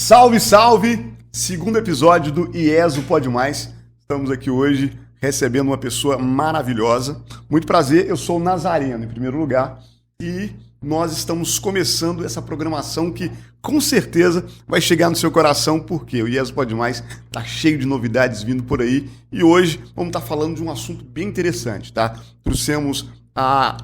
Salve, salve! Segundo episódio do IESO Pode Mais. Estamos aqui hoje recebendo uma pessoa maravilhosa. Muito prazer, eu sou o Nazareno, em primeiro lugar, e nós estamos começando essa programação que com certeza vai chegar no seu coração, porque o IESO Pode Mais está cheio de novidades vindo por aí, e hoje vamos estar falando de um assunto bem interessante, tá? Trouxemos a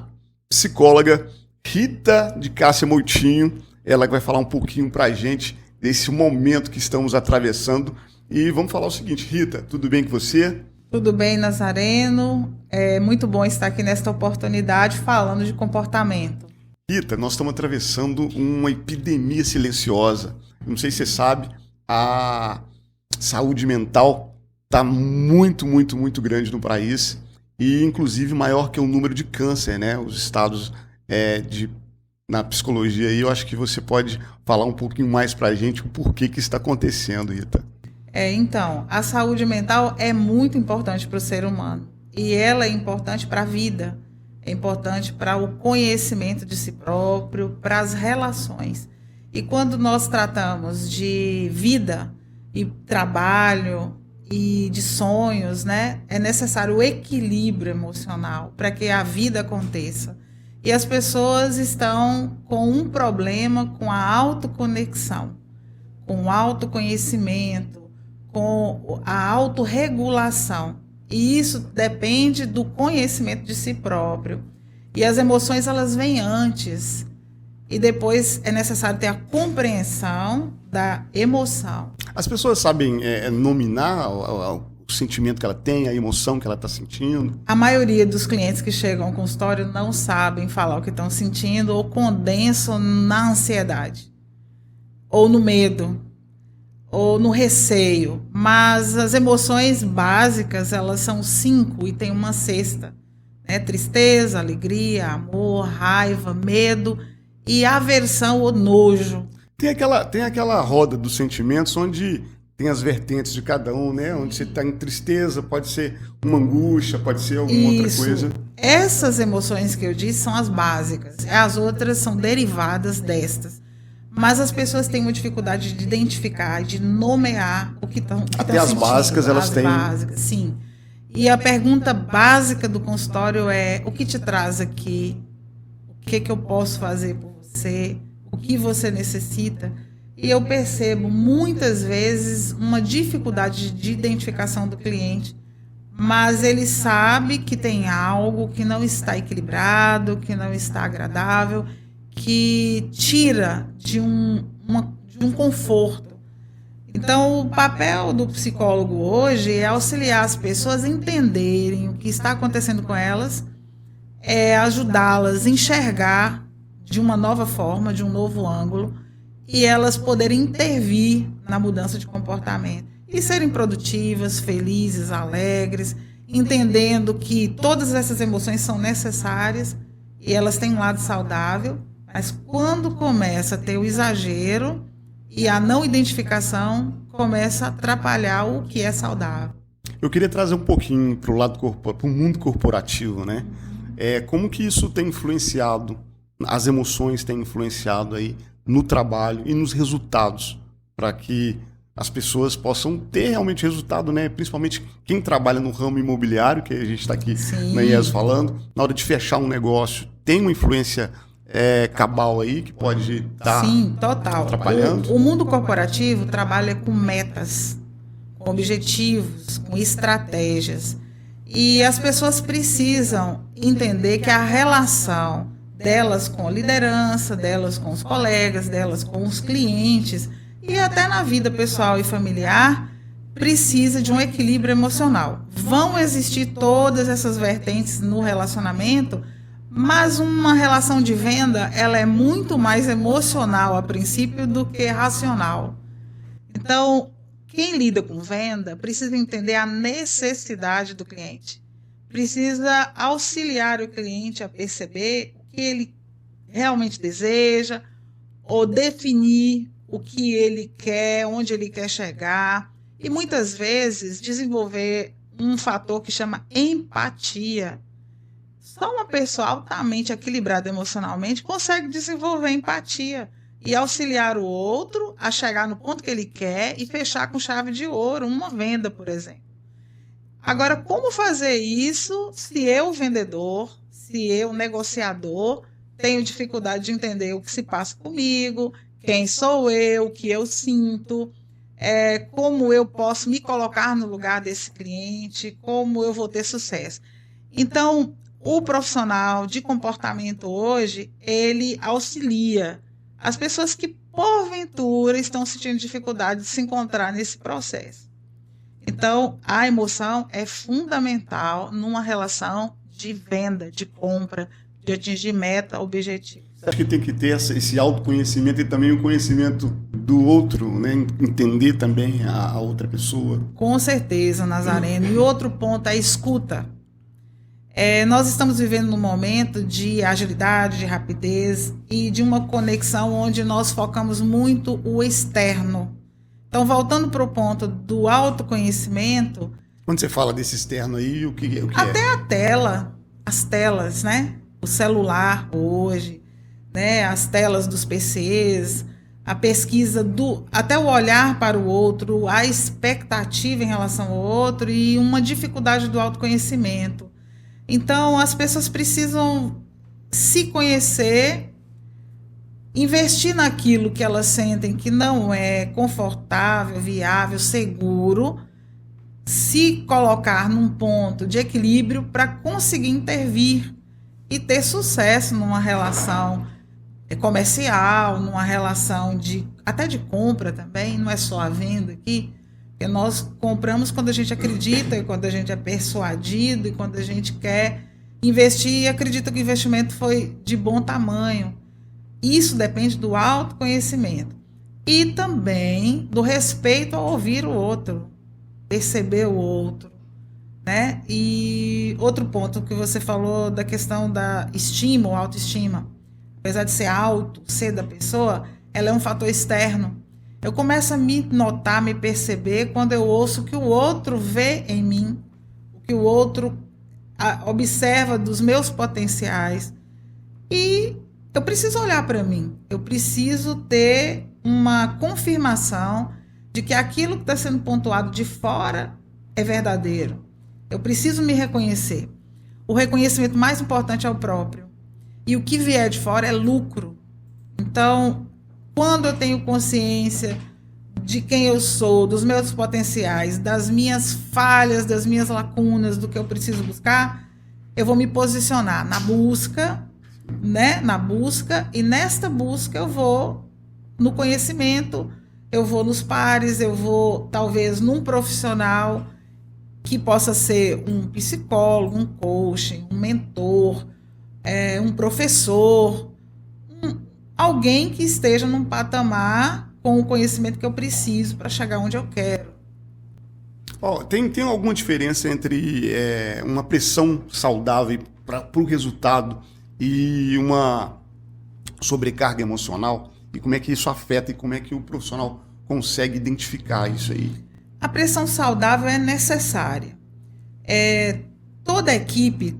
psicóloga Rita de Cássia Moutinho, ela que vai falar um pouquinho pra gente desse momento que estamos atravessando. E vamos falar o seguinte, Rita, tudo bem com você? Tudo bem, Nazareno. É muito bom estar aqui nesta oportunidade falando de comportamento. Rita, nós estamos atravessando uma epidemia silenciosa. Não sei se você sabe, a saúde mental está muito grande no país e, inclusive, maior que o número de câncer, né? Os estados na psicologia aí, eu acho que você pode falar um pouquinho mais para a gente o porquê que isso está acontecendo, Rita. Então, a saúde mental é muito importante para o ser humano e ela é importante para a vida, é importante para o conhecimento de si próprio, para as relações. E quando nós tratamos de vida e trabalho e de sonhos, né, é necessário o equilíbrio emocional para que a vida aconteça. E as pessoas estão com um problema com a autoconexão, com o autoconhecimento, com a autorregulação. E isso depende do conhecimento de si próprio. E as emoções, elas vêm antes. E depois é necessário ter a compreensão da emoção. As pessoas sabem nominar o sentimento que ela tem, a emoção que ela está sentindo? A maioria dos clientes que chegam ao consultório não sabem falar o que estão sentindo ou condensam na ansiedade, ou no medo, ou no receio. Mas as emoções básicas, elas são 5 e tem uma sexta, né? Tristeza, alegria, amor, raiva, medo e aversão ou nojo. Tem aquela roda dos sentimentos onde tem as vertentes de cada um, né? Onde você está em tristeza, pode ser uma angústia, pode ser alguma outra coisa. Essas emoções que eu disse são as básicas. As outras são derivadas destas. Mas as pessoas têm uma dificuldade de identificar, de nomear o que estão sentindo. Até as básicas elas têm. Básicas, sim. E a pergunta básica do consultório é: o que te traz aqui? O que eu posso fazer por você? O que você necessita? E eu percebo muitas vezes uma dificuldade de identificação do cliente, mas ele sabe que tem algo que não está equilibrado, que não está agradável, que tira de um conforto. Então, o papel do psicólogo hoje é auxiliar as pessoas a entenderem o que está acontecendo com elas, ajudá-las a enxergar de uma nova forma, de um novo ângulo, e elas poderem intervir na mudança de comportamento e serem produtivas, felizes, alegres, entendendo que todas essas emoções são necessárias e elas têm um lado saudável, mas quando começa a ter o exagero e a não identificação, começa a atrapalhar o que é saudável. Eu queria trazer um pouquinho para o mundo corporativo, né? Como que isso tem influenciado, as emoções têm influenciado aí no trabalho e nos resultados, para que as pessoas possam ter realmente resultado, né? Principalmente quem trabalha no ramo imobiliário, que a gente está aqui na IESO falando, na hora de fechar um negócio, tem uma influência cabal aí que pode estar atrapalhando? O mundo corporativo trabalha com metas, com objetivos, com estratégias. E as pessoas precisam entender que a relação delas com a liderança, delas com os colegas, delas com os clientes e até na vida pessoal e familiar, precisa de um equilíbrio emocional. Vão existir todas essas vertentes no relacionamento, mas uma relação de venda, ela é muito mais emocional a princípio do que racional. Então, quem lida com venda precisa entender a necessidade do cliente, precisa auxiliar o cliente a perceber que ele realmente deseja, ou definir o que ele quer, onde ele quer chegar, e muitas vezes desenvolver um fator que chama empatia. Só uma pessoa altamente equilibrada emocionalmente consegue desenvolver empatia. e auxiliar o outro a chegar no ponto que ele quer e fechar com chave de ouro uma venda, por exemplo. Agora, como fazer isso se eu, vendedor, se eu, negociador, tenho dificuldade de entender o que se passa comigo, quem sou eu, o que eu sinto, como eu posso me colocar no lugar desse cliente, como eu vou ter sucesso. Então, o profissional de comportamento hoje, ele auxilia as pessoas que, porventura, estão sentindo dificuldade de se encontrar nesse processo. Então, a emoção é fundamental numa relação de venda, de compra, de atingir meta, objetivo. Você acha que tem que ter esse autoconhecimento e também o conhecimento do outro, né? Entender também a outra pessoa? Com certeza, Nazareno. E outro ponto é a escuta. Nós estamos vivendo num momento de agilidade, de rapidez e de uma conexão onde nós focamos muito o externo. Então, voltando para o ponto do autoconhecimento... Quando você fala desse externo aí, o que até é? A tela, as telas, né? O celular hoje, né? As telas dos PCs, a pesquisa até o olhar para o outro, a expectativa em relação ao outro e uma dificuldade do autoconhecimento. Então, as pessoas precisam se conhecer, investir naquilo que elas sentem que não é confortável, viável, seguro, se colocar num ponto de equilíbrio para conseguir intervir e ter sucesso numa relação comercial, numa relação até de compra também, não é só a venda aqui, porque nós compramos quando a gente acredita, e quando a gente é persuadido, e quando a gente quer investir e acredita que o investimento foi de bom tamanho. Isso depende do autoconhecimento e também do respeito ao ouvir o outro, perceber o outro, né? E outro ponto que você falou da questão da estima ou autoestima, apesar de ser da pessoa, ela é um fator externo. Eu começo a me notar, me perceber quando eu ouço o que o outro vê em mim, o que o outro observa dos meus potenciais. E eu preciso olhar para mim, eu preciso ter uma confirmação de que aquilo que está sendo pontuado de fora é verdadeiro. Eu preciso me reconhecer. O reconhecimento mais importante é o próprio. E o que vier de fora é lucro. Então, quando eu tenho consciência de quem eu sou, dos meus potenciais, das minhas falhas, das minhas lacunas, do que eu preciso buscar, eu vou me posicionar na busca, né? Na busca, e nesta busca eu vou no conhecimento, eu vou nos pares, eu vou talvez num profissional que possa ser um psicólogo, um coach, um mentor, um professor, alguém que esteja num patamar com o conhecimento que eu preciso para chegar onde eu quero. Tem alguma diferença entre uma pressão saudável para o resultado e uma sobrecarga emocional? E como é que isso afeta e como é que o profissional consegue identificar isso aí? A pressão saudável é necessária. Toda equipe,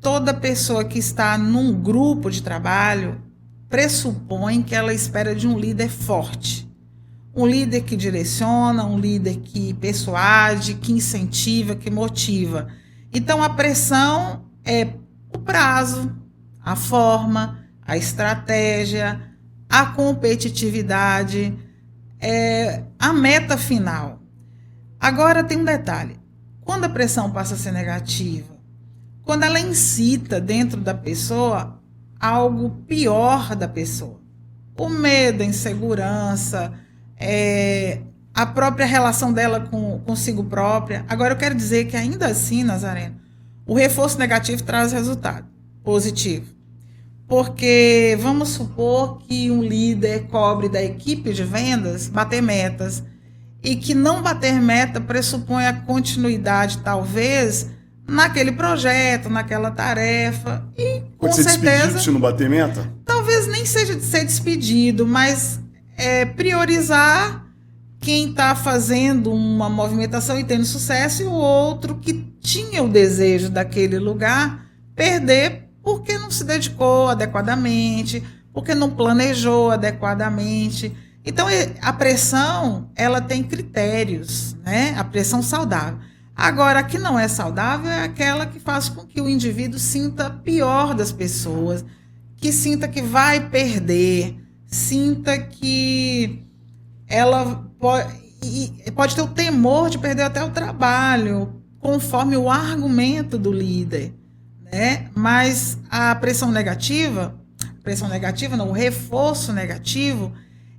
toda pessoa que está num grupo de trabalho pressupõe que ela espera de um líder forte. Um líder que direciona, um líder que persuade, que incentiva, que motiva. Então, a pressão é o prazo, a forma, a estratégia, a competitividade, a meta final. Agora, tem um detalhe. Quando a pressão passa a ser negativa, quando ela incita dentro da pessoa algo pior da pessoa, o medo, a insegurança, a própria relação dela consigo própria. Agora, eu quero dizer que ainda assim, Nazareno, o reforço negativo traz resultado positivo. Porque vamos supor que um líder cobre da equipe de vendas bater metas e que não bater meta pressupõe a continuidade, talvez, naquele projeto, naquela tarefa. E, com Pode ser certeza, despedido se não bater meta? Talvez nem seja de ser despedido, mas priorizar quem está fazendo uma movimentação e tendo sucesso e o outro que tinha o desejo daquele lugar perder porque não se dedicou adequadamente, porque não planejou adequadamente. Então, a pressão, ela tem critérios, né? A pressão saudável. Agora, a que não é saudável é aquela que faz com que o indivíduo sinta pior das pessoas, que sinta que vai perder, sinta que ela pode ter o temor de perder até o trabalho, conforme o argumento do líder, né? Mas a pressão negativa não, o reforço negativo,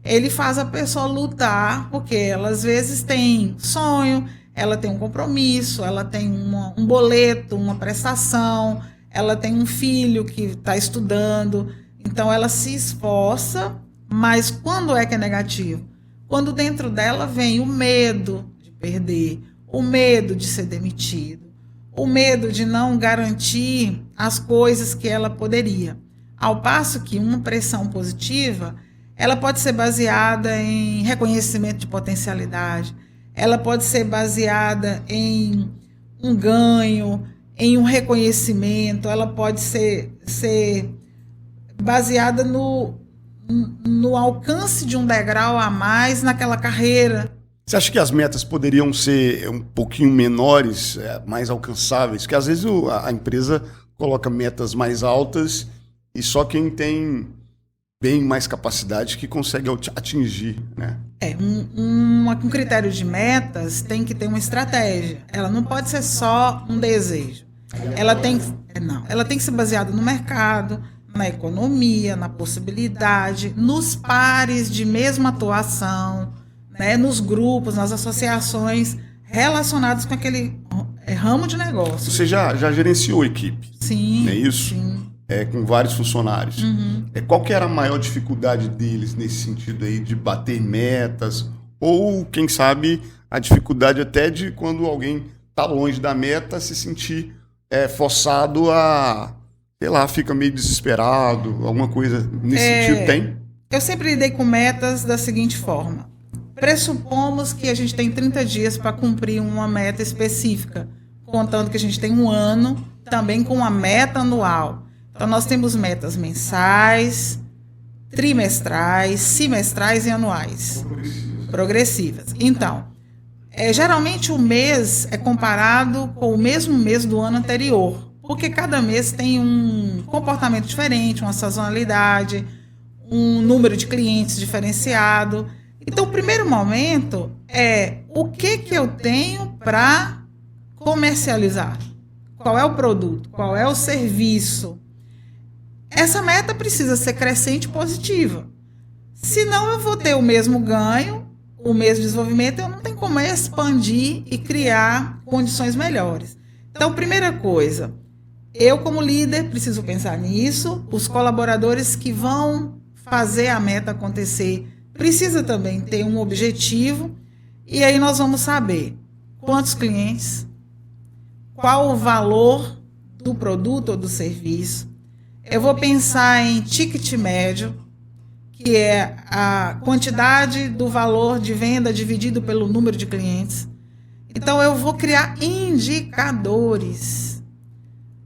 ele faz a pessoa lutar, porque ela às vezes tem sonho, ela tem um compromisso, ela tem um boleto, uma prestação, ela tem um filho que está estudando, então ela se esforça, mas quando é que é negativo? Quando dentro dela vem o medo de perder, o medo de ser demitido, o medo de não garantir as coisas que ela poderia. Ao passo que uma pressão positiva, ela pode ser baseada em reconhecimento de potencialidade, ela pode ser baseada em um ganho, em um reconhecimento, ela pode ser baseada no alcance de um degrau a mais naquela carreira. Você acha que as metas poderiam ser um pouquinho menores, mais alcançáveis? Porque às vezes a empresa coloca metas mais altas e só quem tem bem mais capacidade que consegue atingir, né? Um critério de metas tem que ter uma estratégia. Ela não pode ser só um desejo. Ela tem que ser baseada no mercado, na economia, na possibilidade, nos pares de mesma atuação, né, nos grupos, nas associações relacionadas com aquele ramo de negócio. Você já gerenciou equipe? Sim. Não é isso? Sim. Com vários funcionários. Uhum. Qual que era a maior dificuldade deles nesse sentido aí de bater metas? Ou, quem sabe, a dificuldade até de quando alguém está longe da meta se sentir forçado a, sei lá, fica meio desesperado, alguma coisa nesse sentido tem? Eu sempre lidei com metas da seguinte forma. Pressupomos que a gente tem 30 dias para cumprir uma meta específica, contando que a gente tem um ano, também com uma meta anual. Então, nós temos metas mensais, trimestrais, semestrais e anuais. Progressivas. Então, geralmente o mês é comparado com o mesmo mês do ano anterior, porque cada mês tem um comportamento diferente, uma sazonalidade, um número de clientes diferenciado. Então, o primeiro momento é o que eu tenho para comercializar? Qual é o produto? Qual é o serviço? Essa meta precisa ser crescente e positiva. Senão eu vou ter o mesmo ganho, o mesmo desenvolvimento, eu não tenho como expandir e criar condições melhores. Então, primeira coisa, eu como líder preciso pensar nisso, os colaboradores que vão fazer a meta acontecer precisa também ter um objetivo, e aí nós vamos saber quantos clientes, qual o valor do produto ou do serviço. Eu vou pensar em ticket médio, que é a quantidade do valor de venda dividido pelo número de clientes. Então, eu vou criar indicadores.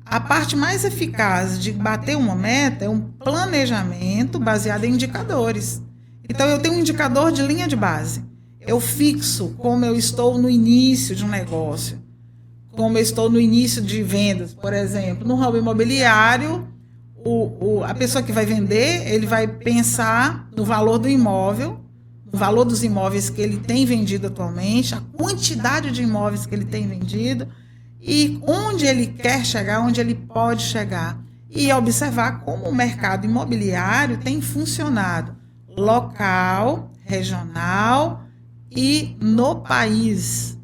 A parte mais eficaz de bater uma meta é um planejamento baseado em indicadores. Então, eu tenho um indicador de linha de base. Eu fixo como eu estou no início de um negócio, como eu estou no início de vendas. Por exemplo, no ramo imobiliário, a pessoa que vai vender, ele vai pensar no valor do imóvel, no valor dos imóveis que ele tem vendido atualmente, a quantidade de imóveis que ele tem vendido e onde ele quer chegar, onde ele pode chegar. E observar como o mercado imobiliário tem funcionado local, regional e no país.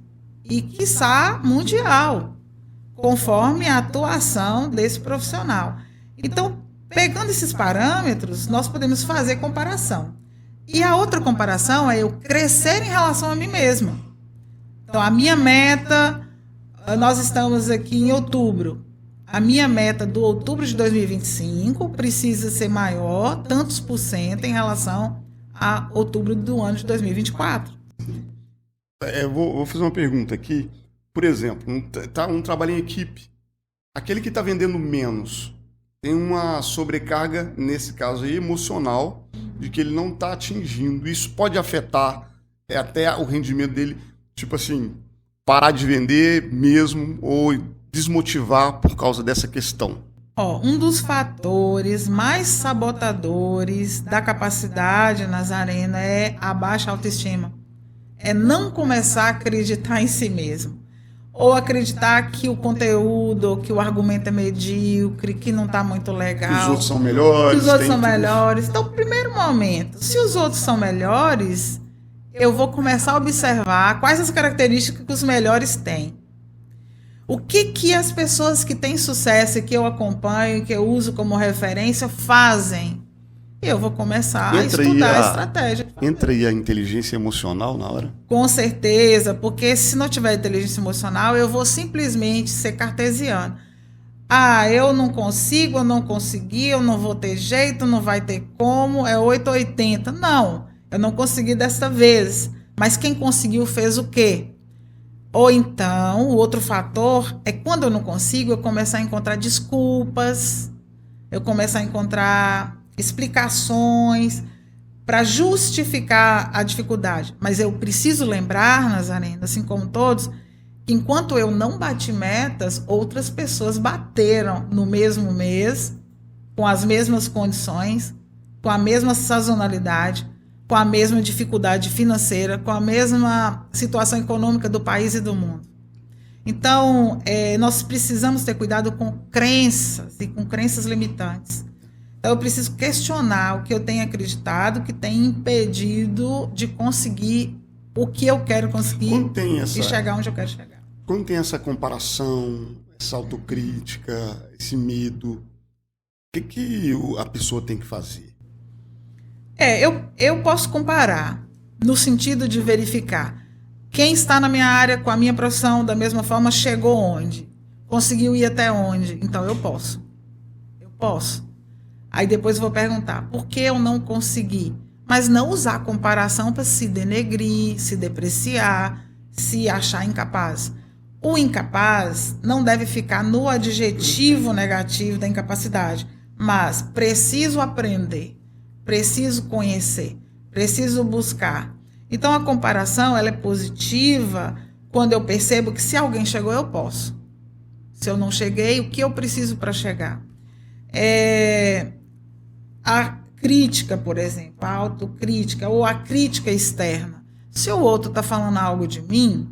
E, quiçá, mundial, conforme a atuação desse profissional. Então, pegando esses parâmetros, nós podemos fazer comparação. E a outra comparação é eu crescer em relação a mim mesma. Então, a minha meta, nós estamos aqui em outubro. A minha meta do outubro de 2025 precisa ser maior, tantos por cento, em relação a outubro do ano de 2024. Eu vou fazer uma pergunta aqui. Por exemplo, um trabalho em equipe. Aquele que está vendendo menos, tem uma sobrecarga, nesse caso aí, emocional, de que ele não está atingindo. Isso pode afetar até o rendimento dele, tipo assim, parar de vender mesmo ou desmotivar por causa dessa questão. Um dos fatores mais sabotadores da capacidade, Nazareno, é a baixa autoestima. É não começar a acreditar em si mesmo. Ou acreditar que o conteúdo, que o argumento é medíocre, que não está muito legal. Que os outros são melhores. Que os outros são melhores. Então, primeiro momento, se os outros são melhores, eu vou começar a observar quais as características que os melhores têm. O que as pessoas que têm sucesso, que eu acompanho, que eu uso como referência, fazem? Eu vou começar a estudar a estratégia. Entra aí a inteligência emocional na hora? Com certeza, porque se não tiver inteligência emocional, eu vou simplesmente ser cartesiano. Eu não consigo, eu não consegui, eu não vou ter jeito, não vai ter como, é 880. Não, eu não consegui dessa vez. Mas quem conseguiu fez o quê? Ou então, o outro fator é quando eu não consigo, eu começar a encontrar desculpas, eu começar a encontrar explicações para justificar a dificuldade. Mas eu preciso lembrar, Nazareno, assim como todos, que enquanto eu não bati metas, outras pessoas bateram no mesmo mês, com as mesmas condições, com a mesma sazonalidade, com a mesma dificuldade financeira, com a mesma situação econômica do país e do mundo. Então, nós precisamos ter cuidado com crenças e com crenças limitantes. Então, eu preciso questionar o que eu tenho acreditado, que tem impedido de conseguir o que eu quero conseguir e chegar onde eu quero chegar. Quando tem essa comparação, essa autocrítica, esse medo, o que a pessoa tem que fazer? Eu posso comparar, no sentido de verificar quem está na minha área com a minha profissão da mesma forma chegou onde, conseguiu ir até onde. Então eu posso. Aí depois eu vou perguntar por que eu não consegui, mas não usar a comparação para se denegrir, se depreciar, se achar incapaz. O incapaz não deve ficar no adjetivo negativo da incapacidade, mas preciso aprender. Preciso conhecer, preciso buscar. Então, a comparação ela é positiva quando eu percebo que se alguém chegou, eu posso. Se eu não cheguei, o que eu preciso para chegar? A crítica, por exemplo, a autocrítica ou a crítica externa. Se o outro está falando algo de mim,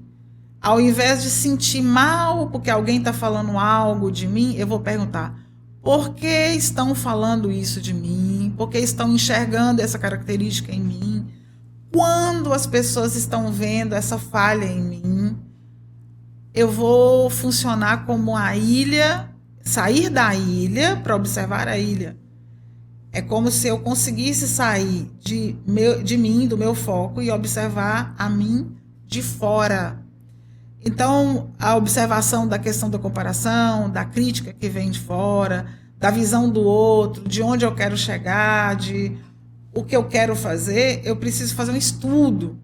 ao invés de sentir mal porque alguém está falando algo de mim, eu vou perguntar: por que estão falando isso de mim? Por que estão enxergando essa característica em mim? Quando as pessoas estão vendo essa falha em mim, eu vou funcionar como a ilha, sair da ilha para observar a ilha. É como se eu conseguisse sair de mim, do meu foco, e observar a mim de fora. Então, a observação da questão da comparação, da crítica que vem de fora, da visão do outro, de onde eu quero chegar, de o que eu quero fazer, eu preciso fazer um estudo.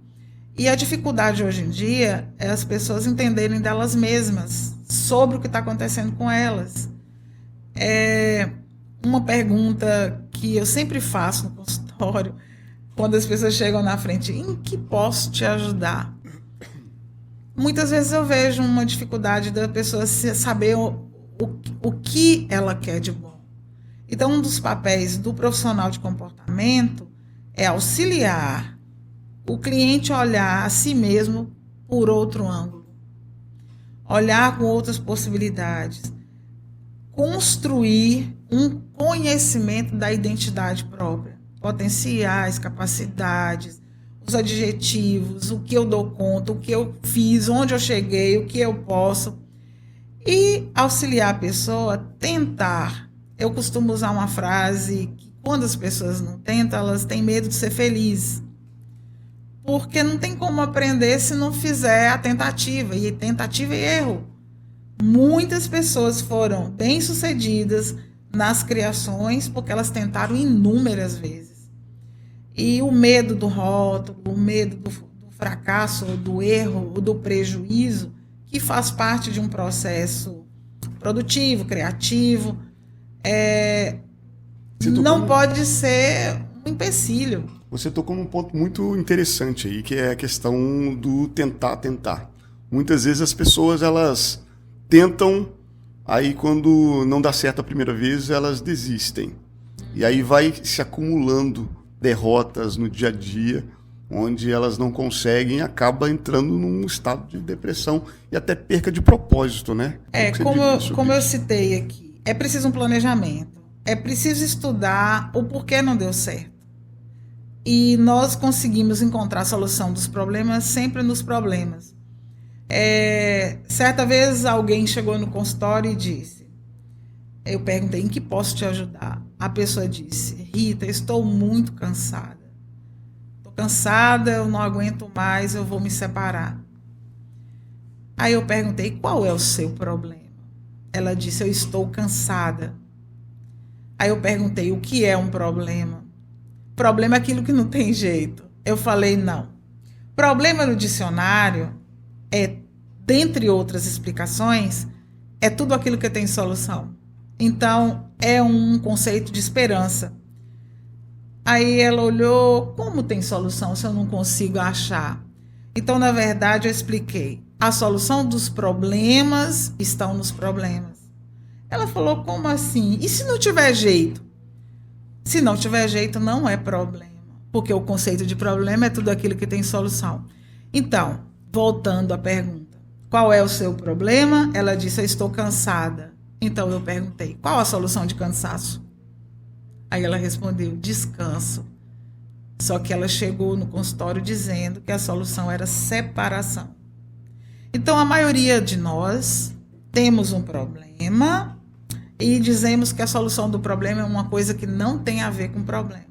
E a dificuldade hoje em dia é as pessoas entenderem delas mesmas, sobre o que está acontecendo com elas. Uma pergunta que eu sempre faço no consultório, quando as pessoas chegam na frente: em que posso te ajudar? Muitas vezes eu vejo uma dificuldade da pessoa saber o que ela quer de bom. Então, um dos papéis do profissional de comportamento é auxiliar o cliente a olhar a si mesmo por outro ângulo, olhar com outras possibilidades, construir um conhecimento da identidade própria, potenciais, capacidades, os adjetivos, o que eu dou conta, o que eu fiz, onde eu cheguei, o que eu posso, e auxiliar a pessoa a tentar. Eu costumo usar uma frase que quando as pessoas não tentam, elas têm medo de ser felizes. Porque não tem como aprender se não fizer a tentativa, e tentativa e erro. Muitas pessoas foram bem-sucedidas nas criações porque elas tentaram inúmeras vezes. E o medo do rótulo, o medo do fracasso, do erro, do prejuízo, que faz parte de um processo produtivo, criativo, não pode ser um empecilho. Você tocou num ponto muito interessante aí, que é a questão do tentar. Muitas vezes as pessoas, elas tentam, aí quando não dá certo a primeira vez, elas desistem. E aí vai se acumulando derrotas no dia a dia, onde elas não conseguem e acaba entrando num estado de depressão e até perca de propósito, né? Como eu citei aqui, é preciso um planejamento, é preciso estudar o porquê não deu certo. E nós conseguimos encontrar a solução dos problemas sempre nos problemas. Certa vez alguém chegou no consultório e disse, eu perguntei, em que posso te ajudar? A pessoa disse, Rita, estou muito cansada. Estou cansada, eu não aguento mais, eu vou me separar. Aí eu perguntei, qual é o seu problema? Ela disse, eu estou cansada. Aí eu perguntei, o que é um problema? Problema é aquilo que não tem jeito. Eu falei, não. Problema no dicionário dentre outras explicações, é tudo aquilo que tem solução. Então, é um conceito de esperança. Aí ela olhou, como tem solução se eu não consigo achar? Então, na verdade, eu expliquei. A solução dos problemas estão nos problemas. Ela falou, como assim? E se não tiver jeito? Se não tiver jeito, não é problema. Porque o conceito de problema é tudo aquilo que tem solução. Então, voltando à pergunta, qual é o seu problema? Ela disse, eu estou cansada. Então eu perguntei, qual a solução de cansaço? Aí ela respondeu, descanso. Só que ela chegou no consultório dizendo que a solução era separação. Então a maioria de nós temos um problema e dizemos que a solução do problema é uma coisa que não tem a ver com o problema.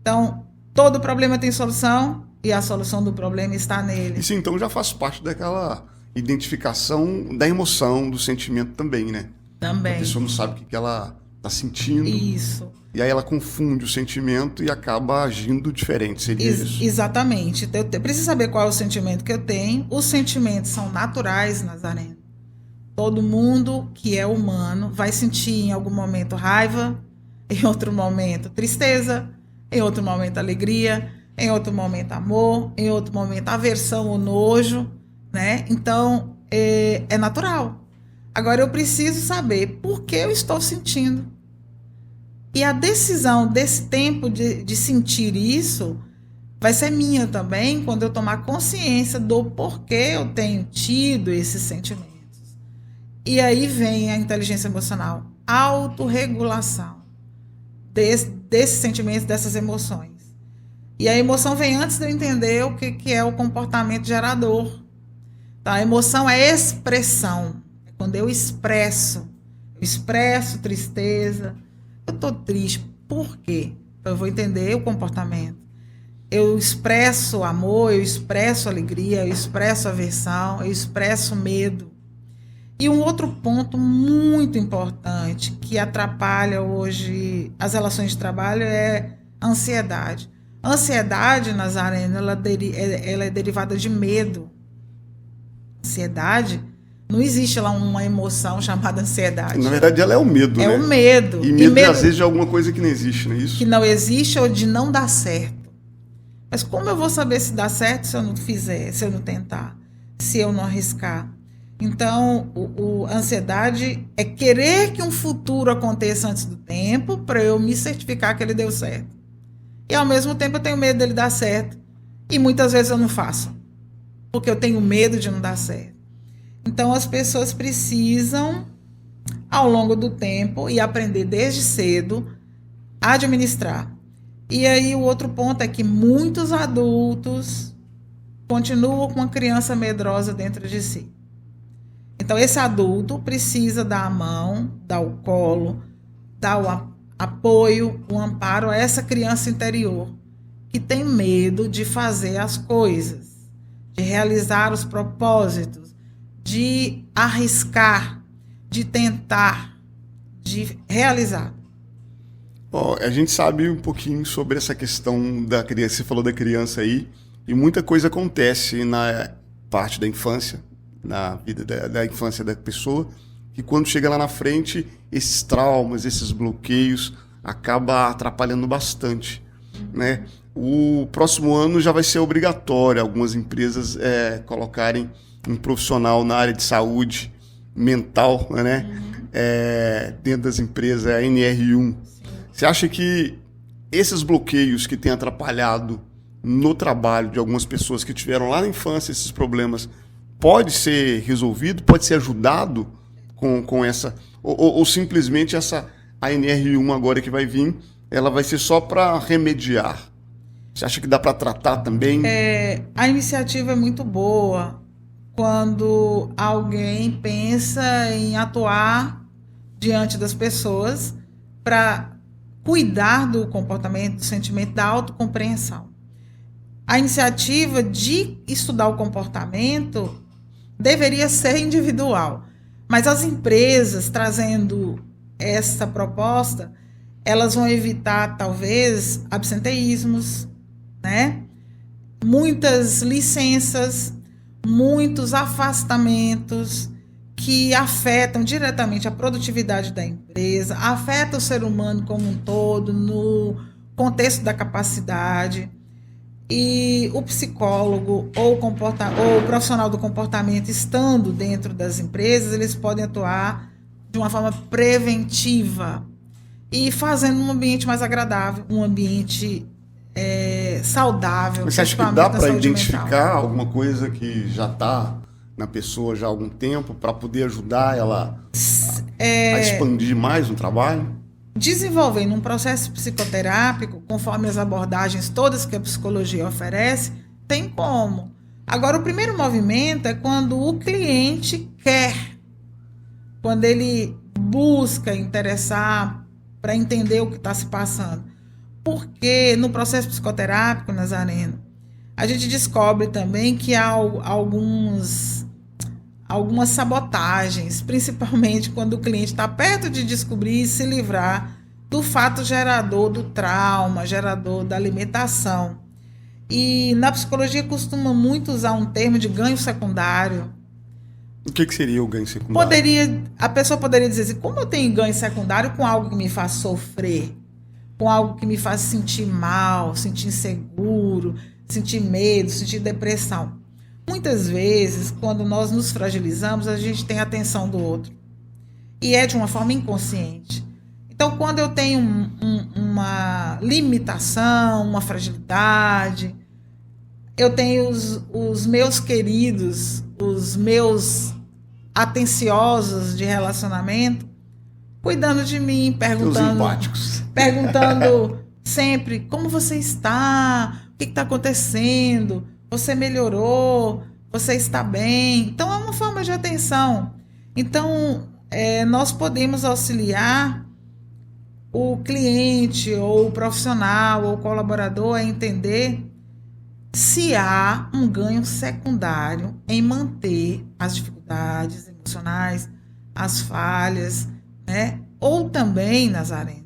Então, todo problema tem solução e a solução do problema está nele. Isso então já faz parte daquela identificação da emoção, do sentimento também, né? Também. A pessoa não sabe o que ela está sentindo. Isso. E aí ela confunde o sentimento e acaba agindo diferente, seria isso? Exatamente. Então, eu preciso saber qual é o sentimento que eu tenho. Os sentimentos são naturais, Nazareno. Todo mundo que é humano vai sentir em algum momento raiva, em outro momento tristeza, em outro momento alegria, em outro momento amor, em outro momento aversão ou nojo, né? Então, é natural. Agora, eu preciso saber por que eu estou sentindo. E a decisão desse tempo de sentir isso vai ser minha também quando eu tomar consciência do porquê eu tenho tido esses sentimentos. E aí vem a inteligência emocional, autorregulação desses sentimentos, dessas emoções. E a emoção vem antes de eu entender o que é o comportamento gerador. Tá? A emoção é expressão. É quando eu expresso tristeza. Eu estou triste. Por quê? Eu vou entender o comportamento. Eu expresso amor, eu expresso alegria, eu expresso aversão, eu expresso medo. E um outro ponto muito importante que atrapalha hoje as relações de trabalho é a ansiedade. A ansiedade, Nazareno, ela é derivada de medo. Ansiedade, não existe lá uma emoção chamada ansiedade. Na verdade, ela é o medo, né? É o medo. E medo, às vezes, de alguma coisa que não existe, não é isso? Que não existe ou de não dar certo. Mas como eu vou saber se dá certo se eu não fizer, se eu não tentar, se eu não arriscar? Então, a ansiedade é querer que um futuro aconteça antes do tempo para eu me certificar que ele deu certo. E, ao mesmo tempo, eu tenho medo dele dar certo. E muitas vezes eu não faço, porque eu tenho medo de não dar certo. Então, as pessoas precisam, ao longo do tempo, e aprender desde cedo, a administrar. E aí, o outro ponto é que muitos adultos continuam com uma criança medrosa dentro de si. Então, esse adulto precisa dar a mão, dar o colo, dar o apoio, o amparo a essa criança interior que tem medo de fazer as coisas, de realizar os propósitos, de arriscar, de tentar, de realizar. Bom, a gente sabe um pouquinho sobre essa questão da criança, você falou da criança aí, e muita coisa acontece na parte da infância, na vida da infância da pessoa, que quando chega lá na frente, esses traumas, esses bloqueios, acaba atrapalhando bastante, né? O próximo ano já vai ser obrigatório algumas empresas colocarem um profissional na área de saúde mental, né? Dentro das empresas, a NR1. Você acha que esses bloqueios que têm atrapalhado no trabalho de algumas pessoas que tiveram lá na infância esses problemas, pode ser resolvido, pode ser ajudado com essa... Ou simplesmente a NR1 agora que vai vir, ela vai ser só para remediar? Você acha que dá para tratar também? A iniciativa é muito boa quando alguém pensa em atuar diante das pessoas para cuidar do comportamento, do sentimento, da autocompreensão. A iniciativa de estudar o comportamento deveria ser individual, mas as empresas trazendo essa proposta, elas vão evitar talvez absenteísmos, né? Muitas licenças, muitos afastamentos que afetam diretamente a produtividade da empresa, afetam o ser humano como um todo, no contexto da capacidade. E o psicólogo ou o profissional do comportamento, estando dentro das empresas, eles podem atuar de uma forma preventiva e fazendo um ambiente mais agradável, um ambiente saudável. Mas você acha que dá para identificar alguma coisa que já está na pessoa já há algum tempo para poder ajudar ela a expandir mais no trabalho? Desenvolvendo um processo psicoterápico, conforme as abordagens todas que a psicologia oferece, tem como. Agora, o primeiro movimento é quando o cliente quer, quando ele busca interessar para entender o que está se passando. Porque no processo psicoterápico, Nazareno, a gente descobre também que há algumas sabotagens, principalmente quando o cliente está perto de descobrir e se livrar do fato gerador do trauma, gerador da alimentação. E na psicologia costuma muito usar um termo de ganho secundário. O que seria o ganho secundário? A pessoa poderia dizer assim, como eu tenho ganho secundário com algo que me faz sofrer, com algo que me faz sentir mal, sentir inseguro, sentir medo, sentir depressão. Muitas vezes, quando nós nos fragilizamos, a gente tem a atenção do outro. E é de uma forma inconsciente. Então, quando eu tenho uma limitação, uma fragilidade, eu tenho os meus queridos, os meus atenciosos de relacionamento, cuidando de mim, perguntando sempre como você está, o que está acontecendo, você melhorou, você está bem. Então, é uma forma de atenção. Então, nós podemos auxiliar o cliente, ou o profissional, ou o colaborador a entender se há um ganho secundário em manter as dificuldades emocionais, as falhas, né? Ou também, Nazareno,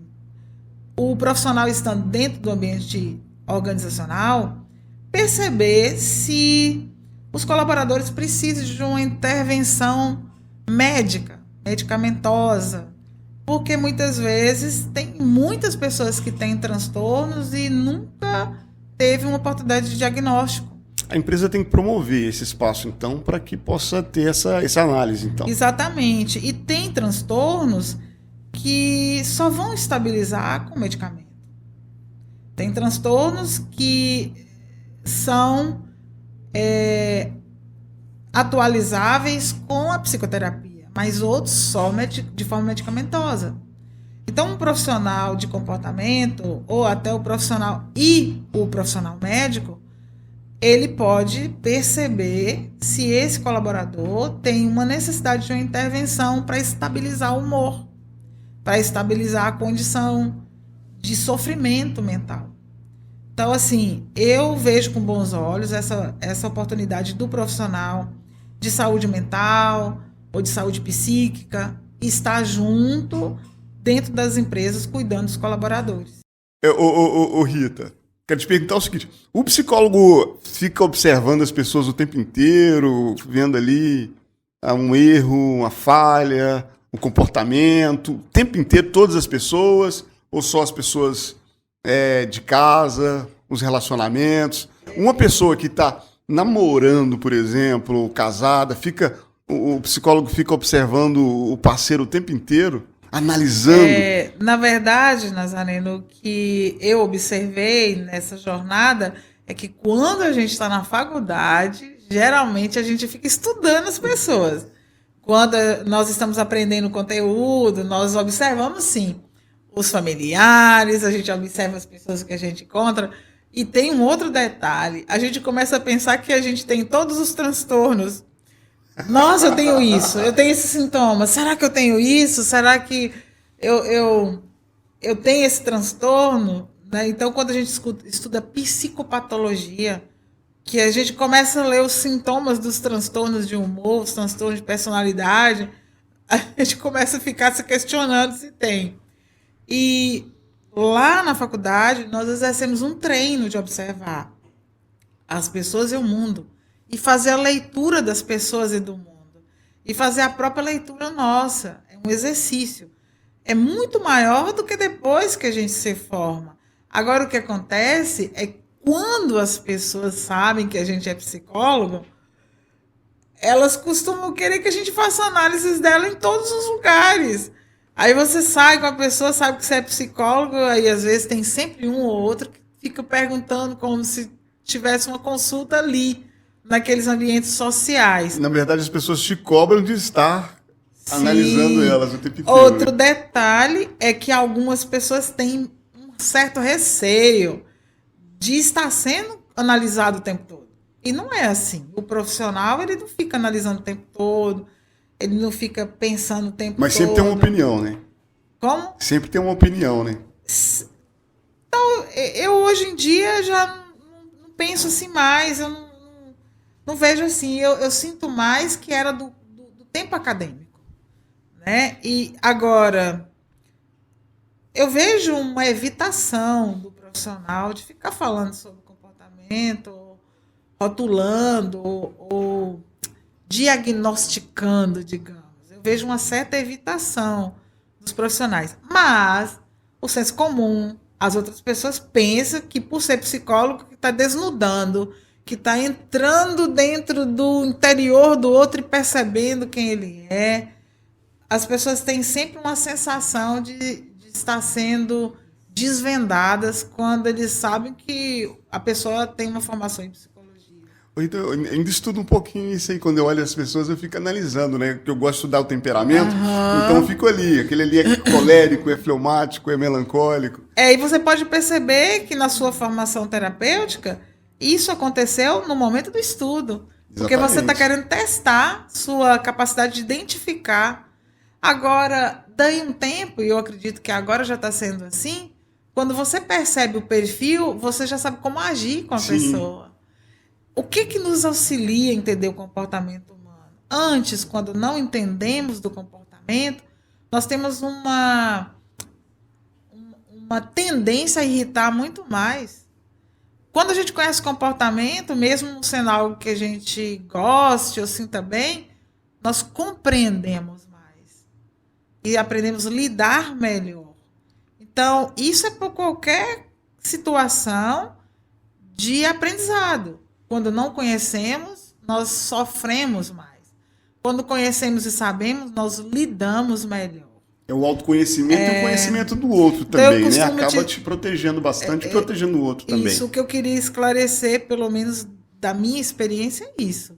o profissional estando dentro do ambiente organizacional, perceber se os colaboradores precisam de uma intervenção médica, medicamentosa, porque muitas vezes tem muitas pessoas que têm transtornos e nunca teve uma oportunidade de diagnóstico. A empresa tem que promover esse espaço, então, para que possa ter essa análise, então. Exatamente. E tem transtornos que só vão estabilizar com medicamento. Tem transtornos que são atualizáveis com a psicoterapia, mas outros só de forma medicamentosa. Então, um profissional de comportamento, ou até o profissional médico, ele pode perceber se esse colaborador tem uma necessidade de uma intervenção para estabilizar o humor, para estabilizar a condição de sofrimento mental. Então, assim, eu vejo com bons olhos essa oportunidade do profissional de saúde mental ou de saúde psíquica estar junto dentro das empresas, cuidando dos colaboradores. Rita, quero te perguntar o seguinte, o psicólogo fica observando as pessoas o tempo inteiro, vendo ali um erro, uma falha, um comportamento, o tempo inteiro, todas as pessoas, ou só as pessoas de casa, os relacionamentos? Uma pessoa que está namorando, por exemplo, ou casada, o psicólogo fica observando o parceiro o tempo inteiro, analisando. Na verdade, Nazareno, o que eu observei nessa jornada é que quando a gente está na faculdade, geralmente a gente fica estudando as pessoas. Quando nós estamos aprendendo conteúdo, nós observamos, sim, os familiares, a gente observa as pessoas que a gente encontra. E tem um outro detalhe, a gente começa a pensar que a gente tem todos os transtornos. Nossa, eu tenho isso, eu tenho esses sintomas. Será que eu tenho isso? Será que eu tenho esse transtorno? Né? Então, quando a gente estuda psicopatologia, que a gente começa a ler os sintomas dos transtornos de humor, os transtornos de personalidade, a gente começa a ficar se questionando se tem. E lá na faculdade, nós exercemos um treino de observar as pessoas e o mundo, e fazer a leitura das pessoas e do mundo, e fazer a própria leitura nossa. É um exercício. É muito maior do que depois que a gente se forma. Agora, o que acontece é que quando as pessoas sabem que a gente é psicólogo, elas costumam querer que a gente faça análises dela em todos os lugares. Aí você sai com a pessoa, sabe que você é psicólogo, aí às vezes tem sempre um ou outro que fica perguntando como se tivesse uma consulta ali, naqueles ambientes sociais. Na verdade, as pessoas te cobram de estar analisando elas o tempo inteiro. Outro detalhe é que algumas pessoas têm um certo receio de estar sendo analisado o tempo todo. E não é assim. O profissional, ele não fica analisando o tempo todo, ele não fica pensando o tempo todo. Mas sempre tem uma opinião, né? Como? Sempre tem uma opinião, né? Então, eu hoje em dia já não penso assim mais, eu não vejo assim. Eu sinto mais que era do tempo acadêmico. Né? E agora, eu vejo uma evitação do profissional de ficar falando sobre comportamento, ou rotulando, ou diagnosticando, digamos. Eu vejo uma certa evitação dos profissionais. Mas o senso comum, as outras pessoas pensam que por ser psicólogo que está desnudando, que está entrando dentro do interior do outro e percebendo quem ele é. As pessoas têm sempre uma sensação de estar sendo desvendadas quando eles sabem que a pessoa tem uma formação em psicologia. Então, eu ainda estudo um pouquinho isso aí. Quando eu olho as pessoas, eu fico analisando, né? Porque eu gosto de estudar o temperamento. Então, eu fico ali. Aquele ali é colérico, é fleumático, é melancólico. E você pode perceber que na sua formação terapêutica, isso aconteceu no momento do estudo. Porque você está querendo testar sua capacidade de identificar. Agora, daí um tempo, e eu acredito que agora já está sendo assim, quando você percebe o perfil, você já sabe como agir com a pessoa. O que nos auxilia a entender o comportamento humano? Antes, quando não entendemos do comportamento, nós temos uma tendência a irritar muito mais. Quando a gente conhece o comportamento, mesmo sendo algo que a gente goste ou sinta bem, nós compreendemos mais. E aprendemos a lidar melhor. Então, isso é por qualquer situação de aprendizado. Quando não conhecemos, nós sofremos mais. Quando conhecemos e sabemos, nós lidamos melhor. É o autoconhecimento e o conhecimento do outro também, né? Acaba te protegendo bastante e protegendo o outro também. Isso que eu queria esclarecer, pelo menos da minha experiência, é isso.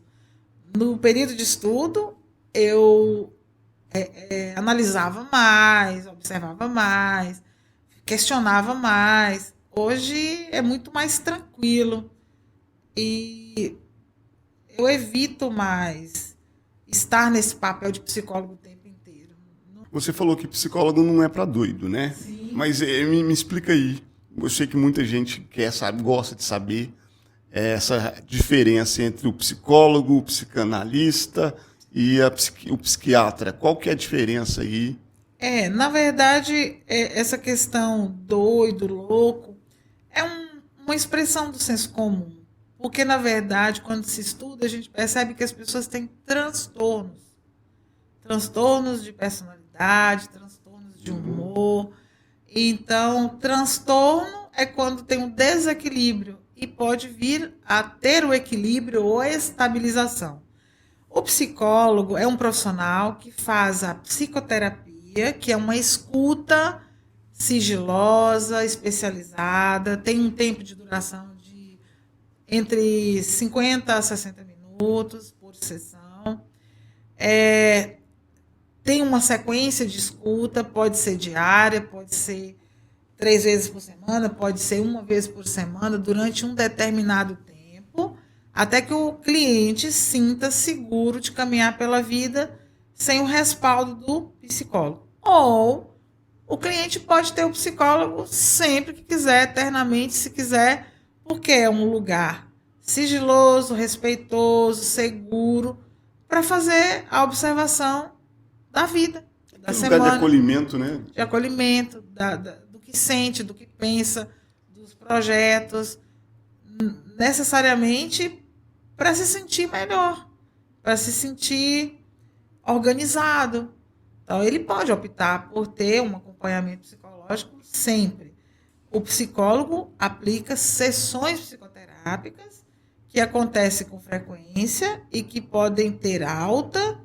No período de estudo, eu analisava mais, observava mais, questionava mais. Hoje é muito mais tranquilo e eu evito mais estar nesse papel de psicólogo o tempo inteiro. Você falou que psicólogo não é para doido, né? Sim. Mas me explica aí. Eu sei que muita gente quer saber, gosta de saber essa diferença entre o psicólogo, o psicanalista e o psiquiatra. Qual que é a diferença aí? Na verdade, essa questão doido, louco, é uma expressão do senso comum. Porque, na verdade, quando se estuda, a gente percebe que as pessoas têm transtornos. transtornos de personalidade, transtornos de humor. Então, transtorno é quando tem um desequilíbrio e pode vir a ter o equilíbrio ou a estabilização. O psicólogo é um profissional que faz a psicoterapia, que é uma escuta sigilosa, especializada, tem um tempo de duração de entre 50 a 60 minutos por sessão. Tem uma sequência de escuta, pode ser diária, pode ser 3 vezes por semana, pode ser 1 vez por semana, durante um determinado tempo, até que o cliente sinta seguro de caminhar pela vida sem o respaldo do psicólogo. Ou o cliente pode ter o psicólogo sempre que quiser, eternamente, se quiser, porque é um lugar sigiloso, respeitoso, seguro, para fazer a observação da vida, da semana. Lugar de acolhimento, né? De acolhimento, do que sente, do que pensa, dos projetos, necessariamente para se sentir melhor, para se sentir organizado. Então, ele pode optar por ter um acompanhamento psicológico sempre. O psicólogo aplica sessões psicoterápicas que acontecem com frequência e que podem ter alta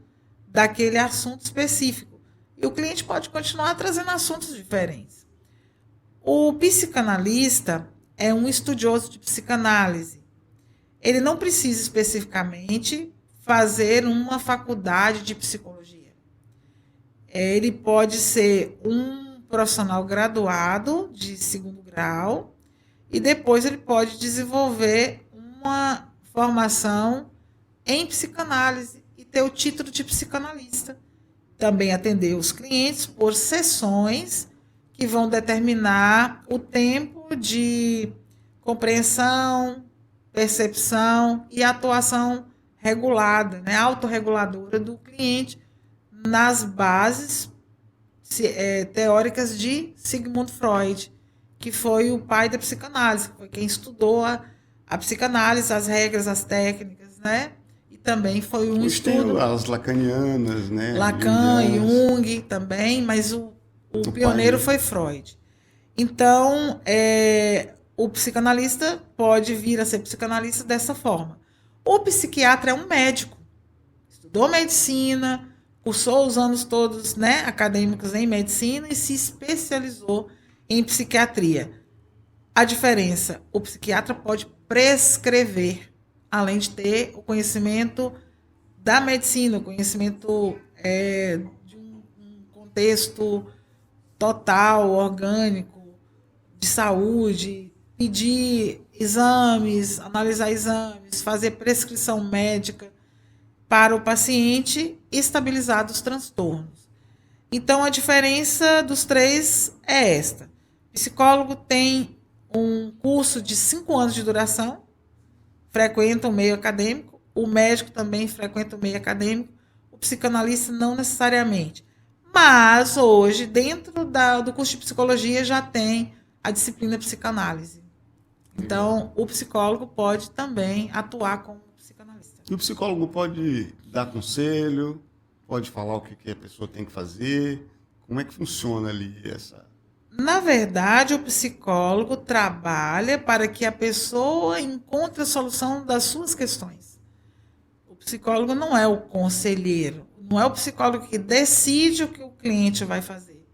daquele assunto específico. E o cliente pode continuar trazendo assuntos diferentes. O psicanalista é um estudioso de psicanálise. Ele não precisa especificamente fazer uma faculdade de psicologia. Ele pode ser um profissional graduado de 2º grau e depois ele pode desenvolver uma formação em psicanálise e ter o título de psicanalista. Também atender os clientes por sessões que vão determinar o tempo de compreensão, percepção e atuação regulada, né, autorreguladora do cliente nas bases teóricas de Sigmund Freud, que foi o pai da psicanálise, foi quem estudou a psicanálise, as regras, as técnicas, né? E também foi um estudo... As lacanianas, né? Lacan, Jung também, mas o pioneiro foi Freud. Então, o psicanalista pode vir a ser psicanalista dessa forma. O psiquiatra é um médico, estudou medicina, cursou os anos todos, né, acadêmicos em medicina e se especializou em psiquiatria. A diferença, o psiquiatra pode prescrever, além de ter o conhecimento da medicina, o conhecimento de um contexto total, orgânico, de saúde, pedir exames, analisar exames, fazer prescrição médica para o paciente estabilizar os transtornos. Então, a diferença dos três é esta. O psicólogo tem um curso de 5 anos de duração, frequenta o meio acadêmico, o médico também frequenta o meio acadêmico, o psicanalista não necessariamente. Mas, hoje, dentro do curso de psicologia, já tem a disciplina psicanálise. Então, o psicólogo pode também atuar como psicanalista. E o psicólogo pode dar conselho, pode falar o que a pessoa tem que fazer? Como é que funciona ali essa... Na verdade, o psicólogo trabalha para que a pessoa encontre a solução das suas questões. O psicólogo não é o conselheiro, não é o psicólogo que decide o que o cliente vai fazer.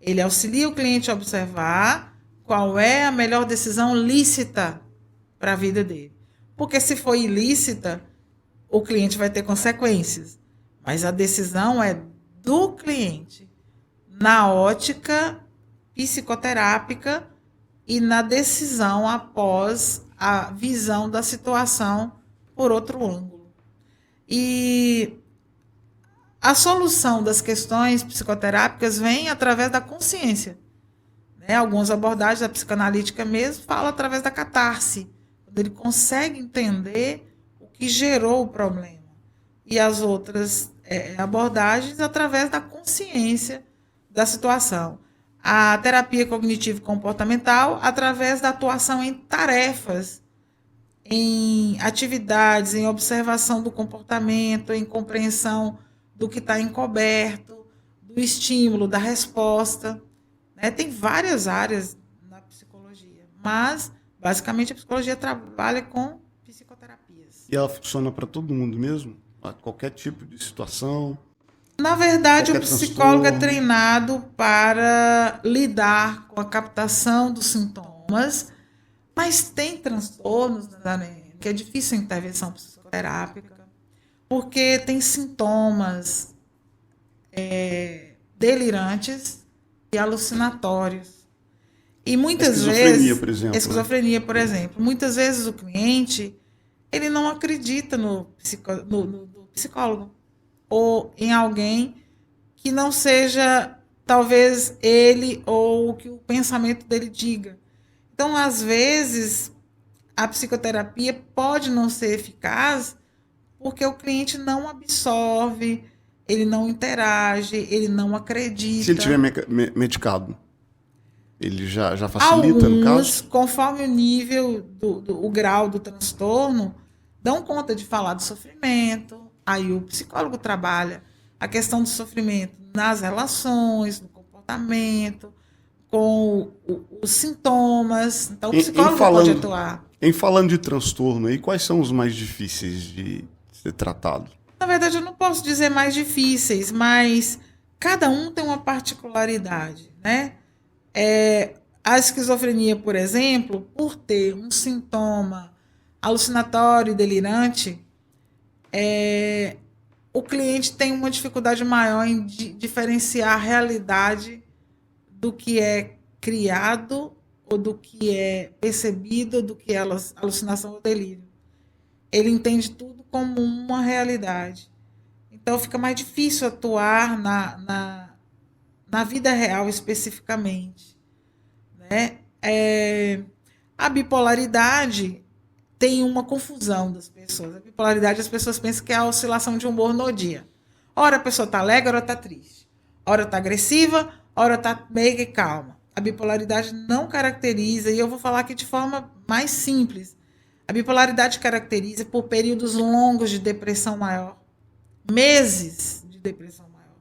Ele auxilia o cliente a observar qual é a melhor decisão lícita para a vida dele. Porque se for ilícita, o cliente vai ter consequências. Mas a decisão é do cliente, na ótica psicoterápica e na decisão após a visão da situação por outro ângulo. E a solução das questões psicoterápicas vem através da consciência. Algumas abordagens da psicanalítica mesmo falam através da catarse, quando ele consegue entender o que gerou o problema. E as outras abordagens através da consciência da situação. A terapia cognitivo-comportamental através da atuação em tarefas, em atividades, em observação do comportamento, em compreensão do que está encoberto, do estímulo, da resposta. Né? Tem várias áreas na psicologia, mas, basicamente, a psicologia trabalha com psicoterapias. E ela funciona para todo mundo mesmo? A qualquer tipo de situação? Na verdade, o Qualquer psicólogo é transtorno? treinado para lidar com a captação dos sintomas, mas tem transtornos, né, que é difícil a intervenção psicoterápica, porque tem sintomas delirantes e alucinatórios. E muitas Esquizofrenia, vezes, por exemplo, né? esquizofrenia, por exemplo, muitas vezes o cliente ele não acredita no psicólogo ou em alguém que não seja talvez ele ou o que o pensamento dele diga. Então, às vezes, a psicoterapia pode não ser eficaz porque o cliente não absorve, ele não interage, ele não acredita. Se ele tiver medicado, ele já facilita, no Alguns, caso? conforme o nível, o grau do transtorno, dão conta de falar do sofrimento. Aí o psicólogo trabalha a questão do sofrimento nas relações, no comportamento, com os sintomas. Então, o psicólogo pode atuar. Em falando de transtorno, aí, quais são os mais difíceis de ser tratado? Na verdade, eu não posso dizer mais difíceis, mas cada um tem uma particularidade, né? A esquizofrenia, por exemplo, por ter um sintoma alucinatório e delirante, o cliente tem uma dificuldade maior em diferenciar a realidade do que é criado ou do que é percebido, do que é alucinação ou delírio. Ele entende tudo como uma realidade. Então fica mais difícil atuar na vida real especificamente. Né? A bipolaridade tem uma confusão das pessoas. A bipolaridade, as pessoas pensam que é a oscilação de humor no dia. Ora a pessoa está alegre, ora está triste. Ora está agressiva, ora está meio calma. A bipolaridade não caracteriza, e eu vou falar aqui de forma mais simples, a bipolaridade caracteriza por períodos longos de depressão maior, meses de depressão maior,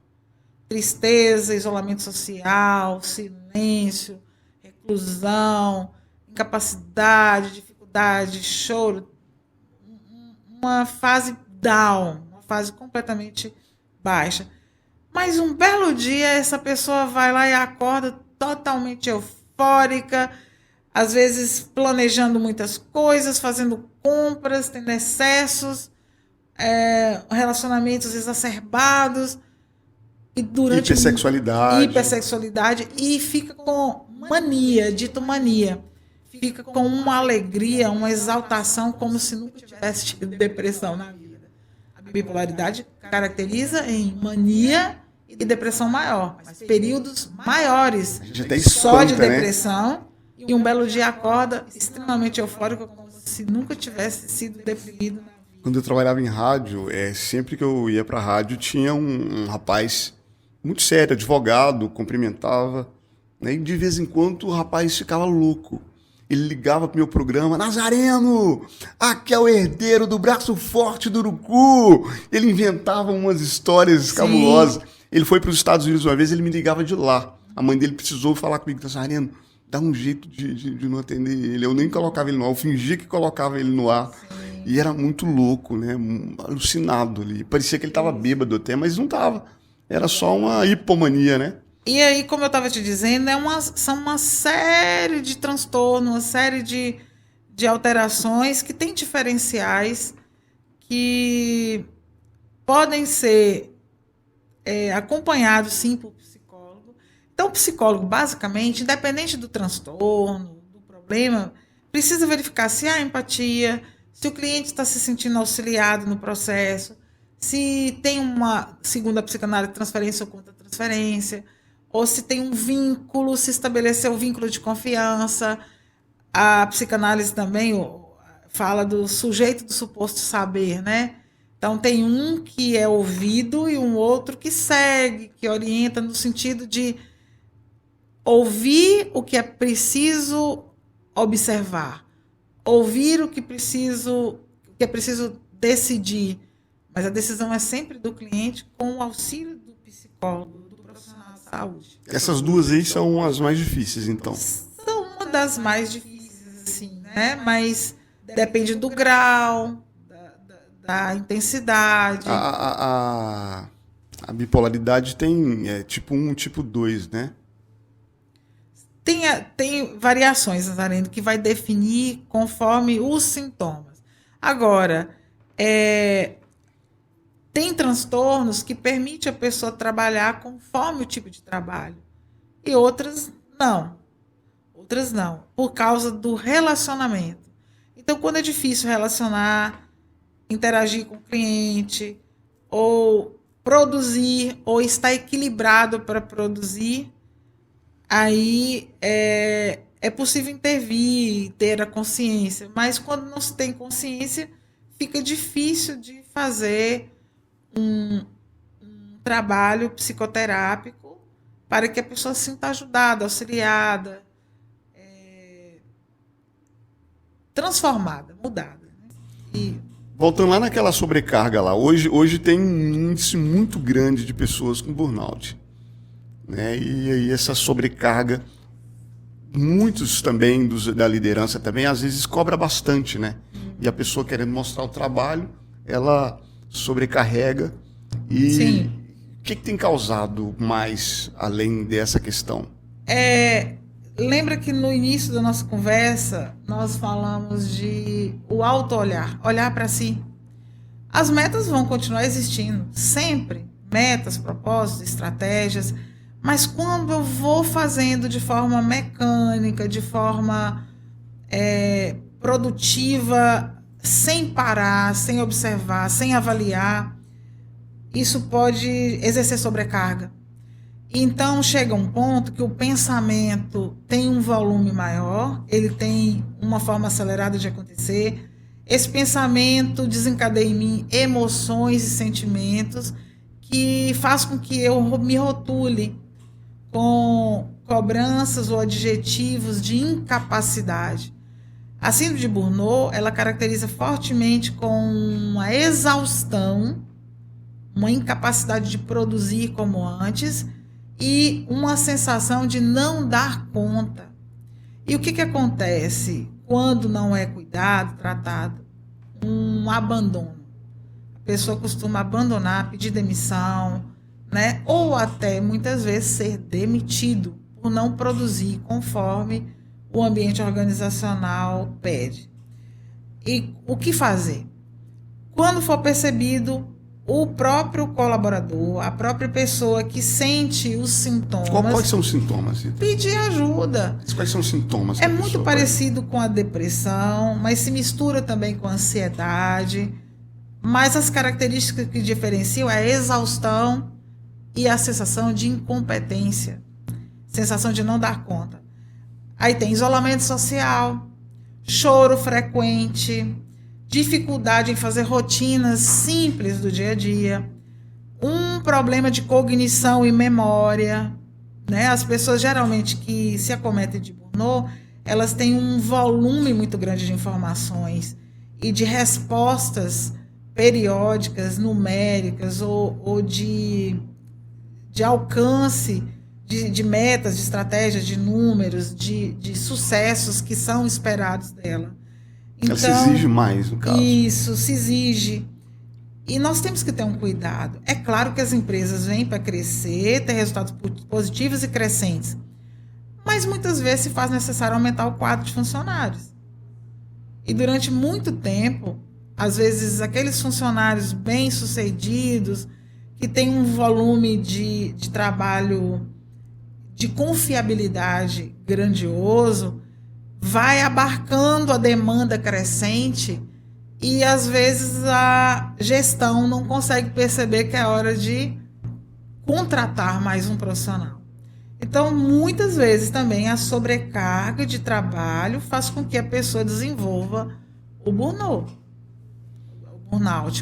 tristeza, isolamento social, silêncio, reclusão, incapacidade, dificuldade, choro, uma fase down, uma fase completamente baixa. Mas um belo dia essa pessoa vai lá e acorda totalmente eufórica, às vezes planejando muitas coisas, fazendo compras, tendo excessos, relacionamentos exacerbados, e durante hipersexualidade, e fica com mania, dito mania. Fica com uma alegria, uma exaltação, como se nunca tivesse tido depressão na vida. A bipolaridade caracteriza em mania e depressão maior, mas períodos maiores só de depressão, né? E um belo dia acorda extremamente eufórico, como se nunca tivesse sido deprimido na vida. Quando eu trabalhava em rádio, sempre que eu ia para a rádio, tinha um rapaz muito sério, advogado, cumprimentava, né? E de vez em quando o rapaz ficava louco. Ele ligava pro meu programa: Nazareno, aqui é o herdeiro do braço forte do urucu. Ele inventava umas histórias cabulosas. Ele foi para os Estados Unidos uma vez, ele me ligava de lá. A mãe dele precisou falar comigo: Nazareno, dá um jeito de não atender ele. Eu nem colocava ele no ar, eu fingia que colocava ele no ar. Sim. E era muito louco, né? Alucinado ali. Parecia que ele estava bêbado até, mas não estava. Era só uma hipomania, né? E aí, como eu estava te dizendo, são uma série de transtornos, uma série de alterações que têm diferenciais que podem ser acompanhados, sim, por psicólogo. Então, o psicólogo, basicamente, independente do transtorno, do problema, precisa verificar se há empatia, se o cliente está se sentindo auxiliado no processo, se tem segundo a psicanálise, transferência ou contra-transferência, ou se tem um vínculo, se estabeleceu um vínculo de confiança. A psicanálise também fala do sujeito do suposto saber, né? Então, tem um que é ouvido e um outro que segue, que orienta no sentido de ouvir o que é preciso observar, ouvir o que é preciso decidir, Mas a decisão é sempre do cliente com o auxílio do psicólogo, do profissional de saúde. Essas duas aí são as mais difíceis, então. São uma das mais difíceis, assim, né? Mas depende do grau, da intensidade. A bipolaridade tem tipo 1, tipo 2, né? Tem variações, Nazareno, que vai definir conforme os sintomas. Agora, tem transtornos que permitem a pessoa trabalhar conforme o tipo de trabalho. E outras não. Outras não, por causa do relacionamento. Então, quando é difícil relacionar, interagir com o cliente, ou produzir, ou estar equilibrado para produzir, aí é possível intervir, ter a consciência. Mas quando não se tem consciência, fica difícil de fazer um trabalho psicoterápico para que a pessoa se sinta ajudada, auxiliada, transformada, mudada. Né? Voltando lá naquela sobrecarga lá, hoje tem um índice muito grande de pessoas com burnout. Né? E aí essa sobrecarga, muitos também da liderança também, às vezes cobra bastante, né? E a pessoa querendo mostrar o trabalho, ela sobrecarrega. E Sim. O que tem causado mais além dessa questão? Lembra que no início da nossa conversa nós falamos de o auto-olhar, olhar para si. As metas vão continuar existindo, sempre. Metas, propósitos, estratégias. Mas quando eu vou fazendo de forma mecânica, de forma produtiva, sem parar, sem observar, sem avaliar, isso pode exercer sobrecarga. Então chega um ponto que o pensamento tem um volume maior, ele tem uma forma acelerada de acontecer. Esse pensamento desencadeia em mim emoções e sentimentos que faz com que eu me rotule com cobranças ou adjetivos de incapacidade. A síndrome de Burnout, ela caracteriza fortemente com uma exaustão, uma incapacidade de produzir como antes e uma sensação de não dar conta. E o que acontece quando não é cuidado, tratado? Um abandono. A pessoa costuma abandonar, pedir demissão, né? Ou até, muitas vezes, ser demitido por não produzir conforme o ambiente organizacional pede. E o que fazer? Quando for percebido, o próprio colaborador, a própria pessoa que sente os sintomas... Quais são os sintomas? Pedir ajuda. Quais são os sintomas? É muito parecido com a depressão, mas se mistura também com a ansiedade. Mas as características que diferenciam é a exaustão e a sensação de incompetência, sensação de não dar conta. Aí tem isolamento social, choro frequente, dificuldade em fazer rotinas simples do dia a dia, um problema de cognição e memória, né? As pessoas geralmente que se acometem de burnout, elas têm um volume muito grande de informações e de respostas periódicas, numéricas ou de alcance de metas, de estratégias, de números, de sucessos que são esperados dela. Então, ela se exige mais, no caso. Isso, se exige. E nós temos que ter um cuidado. É claro que as empresas vêm para crescer, ter resultados positivos e crescentes. Mas muitas vezes se faz necessário aumentar o quadro de funcionários. E durante muito tempo, às vezes aqueles funcionários bem-sucedidos, que têm um volume de trabalho de confiabilidade grandioso, vai abarcando a demanda crescente e, às vezes, a gestão não consegue perceber que é hora de contratar mais um profissional. Então, muitas vezes também a sobrecarga de trabalho faz com que a pessoa desenvolva o burnout,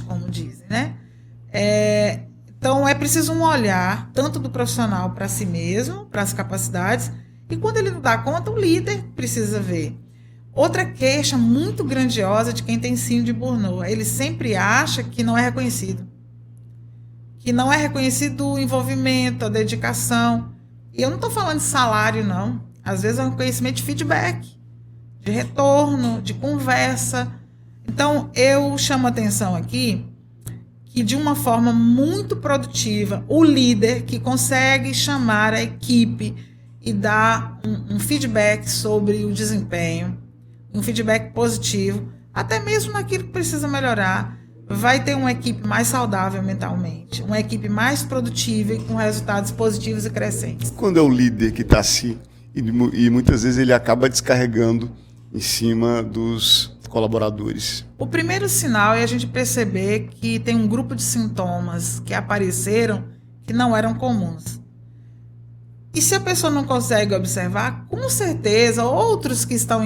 como dizem, né? Então, é preciso um olhar tanto do profissional para si mesmo, para as capacidades, e quando ele não dá conta, o líder precisa ver. Outra queixa muito grandiosa de quem tem síndrome de Burnout, ele sempre acha que não é reconhecido. Que não é reconhecido o envolvimento, a dedicação. E eu não estou falando de salário, não. Às vezes é um reconhecimento de feedback, de retorno, de conversa. Então, eu chamo a atenção aqui que, de uma forma muito produtiva, o líder que consegue chamar a equipe e dar um feedback sobre o desempenho, um feedback positivo, até mesmo naquilo que precisa melhorar, vai ter uma equipe mais saudável mentalmente, uma equipe mais produtiva e com resultados positivos e crescentes. Quando é o líder que está assim, e muitas vezes ele acaba descarregando em cima dos colaboradores. O primeiro sinal é a gente perceber que tem um grupo de sintomas que apareceram que não eram comuns. E se a pessoa não consegue observar, com certeza outros que estão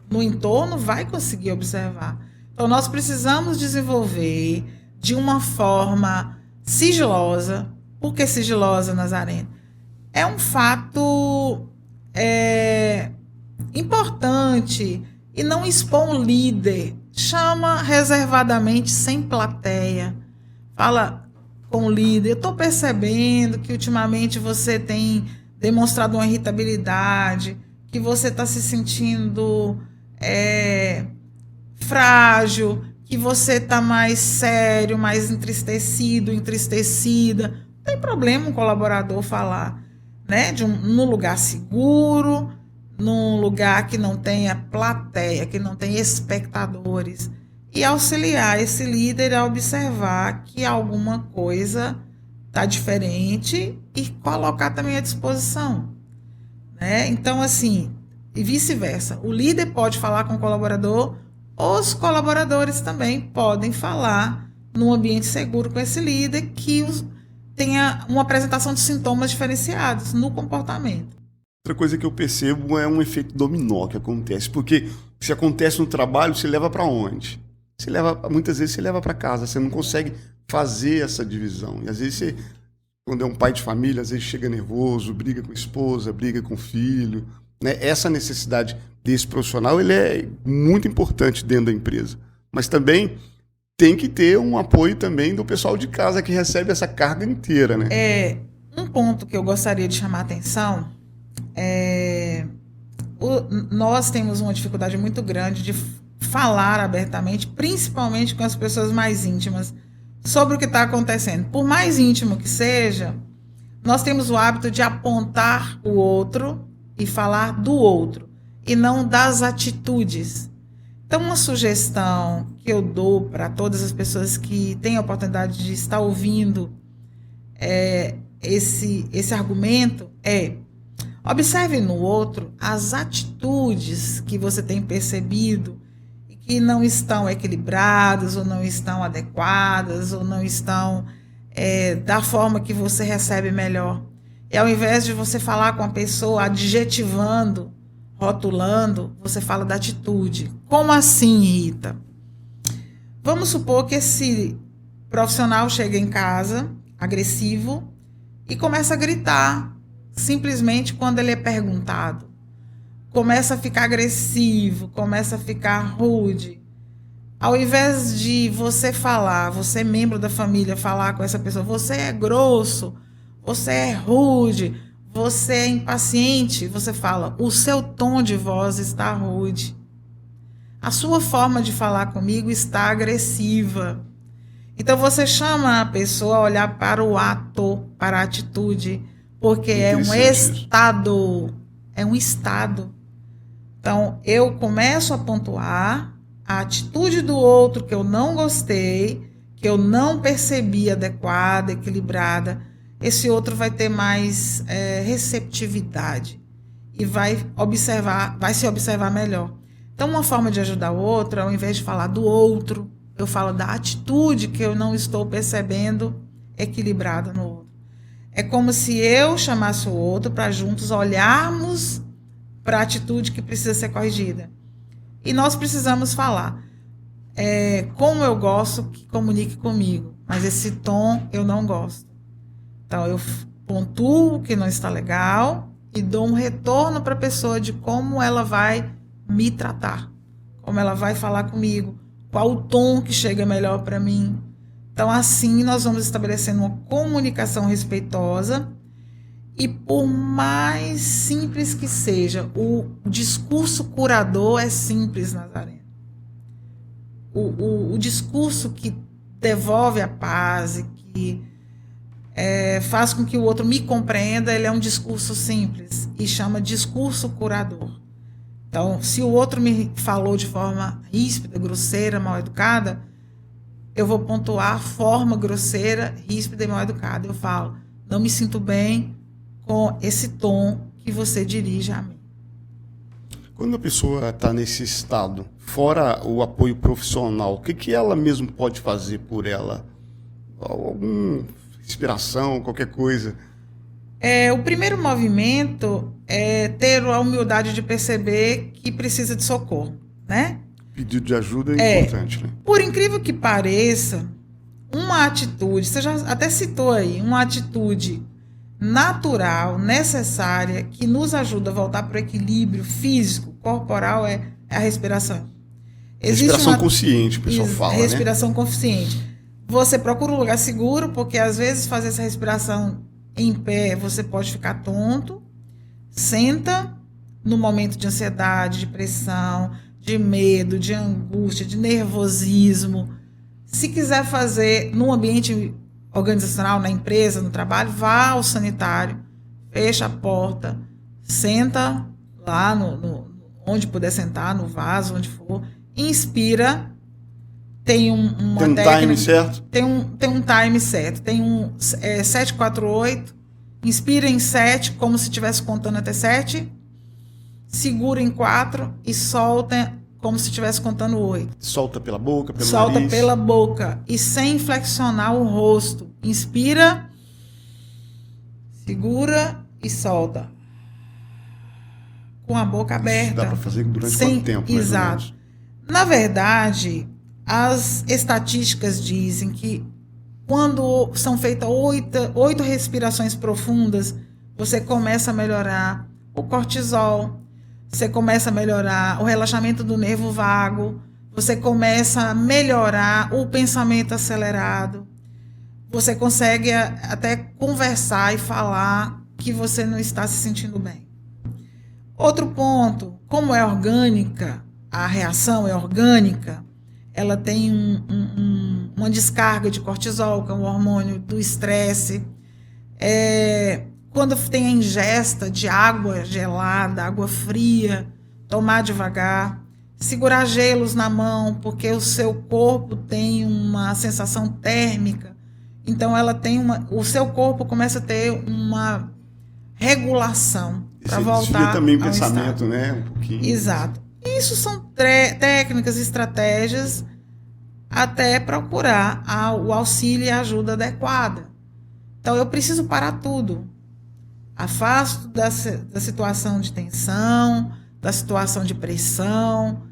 no entorno vai conseguir observar. Então nós precisamos desenvolver de uma forma sigilosa. Por que sigilosa, Nazareno? É um fato importante e não expor um líder. Chama reservadamente, sem plateia. Fala com o líder: eu estou percebendo que ultimamente você tem demonstrado uma irritabilidade, que você está se sentindo frágil, que você está mais sério, mais entristecido, entristecida. Não tem problema um colaborador falar, né, num lugar seguro, num lugar que não tenha plateia, que não tenha espectadores, e auxiliar esse líder a observar que alguma coisa está diferente e colocar também à disposição, né? Então, assim, e vice-versa. O líder pode falar com o colaborador, os colaboradores também podem falar num ambiente seguro com esse líder que tenha uma apresentação de sintomas diferenciados no comportamento. Outra coisa que eu percebo é um efeito dominó que acontece, porque se acontece no trabalho, você leva para onde? Muitas vezes você leva para casa, você não consegue fazer essa divisão. E às vezes você, quando é um pai de família, às vezes chega nervoso, briga com a esposa, briga com o filho, né? Essa necessidade desse profissional, ele é muito importante dentro da empresa. Mas também tem que ter um apoio também do pessoal de casa que recebe essa carga inteira, né? Um ponto que eu gostaria de chamar a atenção nós temos uma dificuldade muito grande de falar abertamente, principalmente com as pessoas mais íntimas, sobre o que está acontecendo. Por mais íntimo que seja, nós temos o hábito de apontar o outro e falar do outro, e não das atitudes. Então, uma sugestão que eu dou para todas as pessoas que têm a oportunidade de estar ouvindo esse argumento é: observe no outro as atitudes que você tem percebido e que não estão equilibradas, ou não estão adequadas, ou não estão da forma que você recebe melhor. E ao invés de você falar com a pessoa adjetivando, rotulando, você fala da atitude. Como assim, Rita? Vamos supor que esse profissional chega em casa, agressivo, e começa a gritar, simplesmente quando ele é perguntado. Começa a ficar agressivo, começa a ficar rude. Ao invés de você falar, você, membro da família, falar com essa pessoa: você é grosso, você é rude, você é impaciente, você fala: o seu tom de voz está rude. A sua forma de falar comigo está agressiva. Então você chama a pessoa a olhar para o ato, para a atitude, porque é um estado. É um estado. Então eu começo a pontuar a atitude do outro que eu não gostei, que eu não percebi adequada, equilibrada. Esse outro vai ter mais receptividade e vai se observar melhor. Então, uma forma de ajudar o outro, ao invés de falar do outro, eu falo da atitude que eu não estou percebendo equilibrada no outro. É como se eu chamasse o outro para juntos olharmos para a atitude que precisa ser corrigida. E nós precisamos falar: como eu gosto que comunique comigo, mas esse tom eu não gosto. Então, eu pontuo o que não está legal e dou um retorno para a pessoa de como ela vai me tratar, como ela vai falar comigo, qual o tom que chega melhor para mim. Então, assim, nós vamos estabelecendo uma comunicação respeitosa e, por mais simples que seja, o discurso curador é simples, Nazareno. O discurso que devolve a paz e que faz com que o outro me compreenda, ele é um discurso simples e chama discurso curador. Então, se o outro me falou de forma ríspida, grosseira, mal educada, eu vou pontuar a forma grosseira, ríspida e mal educada. Eu falo, não me sinto bem com esse tom que você dirige a mim. Quando a pessoa está nesse estado, fora o apoio profissional, o que ela mesmo pode fazer por ela? Alguma inspiração, qualquer coisa? O primeiro movimento é ter a humildade de perceber que precisa de socorro, né? Pedido de ajuda é importante, né? Por incrível que pareça, uma atitude, você já até citou aí, uma atitude natural, necessária, que nos ajuda a voltar para o equilíbrio físico, corporal, é a respiração. Respiração consciente, o pessoal fala, né? Respiração consciente. Você procura um lugar seguro, porque às vezes fazer essa respiração em pé, você pode ficar tonto. Senta no momento de ansiedade, de pressão, de medo, de angústia, de nervosismo. Se quiser fazer no ambiente organizacional, na empresa, no trabalho, vá ao sanitário, fecha a porta, senta lá onde puder sentar, no vaso, onde for, inspira. Tem uma tem um técnica, time certo? Tem um time certo. Tem 748. Inspira em 7, como se estivesse contando até 7. Segura em 4 e solta como se estivesse contando 8. Solta pela boca, pelo solta nariz. Pela boca e sem flexionar o rosto. Inspira, segura e solta. Com a boca aberta. Isso dá para fazer durante quanto tempo? Exato. Na verdade, as estatísticas dizem que quando são feitas 8 respirações profundas, você começa a melhorar o cortisol, você começa a melhorar o relaxamento do nervo vago, você começa a melhorar o pensamento acelerado, você consegue até conversar e falar que você não está se sentindo bem. Outro ponto, como é orgânica, a reação é orgânica, ela tem uma descarga de cortisol, que é um hormônio do estresse. Quando tem a ingesta de água gelada, água fria, tomar devagar, segurar gelos na mão, porque o seu corpo tem uma sensação térmica. Então, o seu corpo começa a ter uma regulação para voltar desvia também o ao pensamento, estado. né? Um pouquinho. Exato. Isso são técnicas, estratégias, até procurar o auxílio e a ajuda adequada. Então, eu preciso parar tudo. Afasto da situação de tensão, da situação de pressão,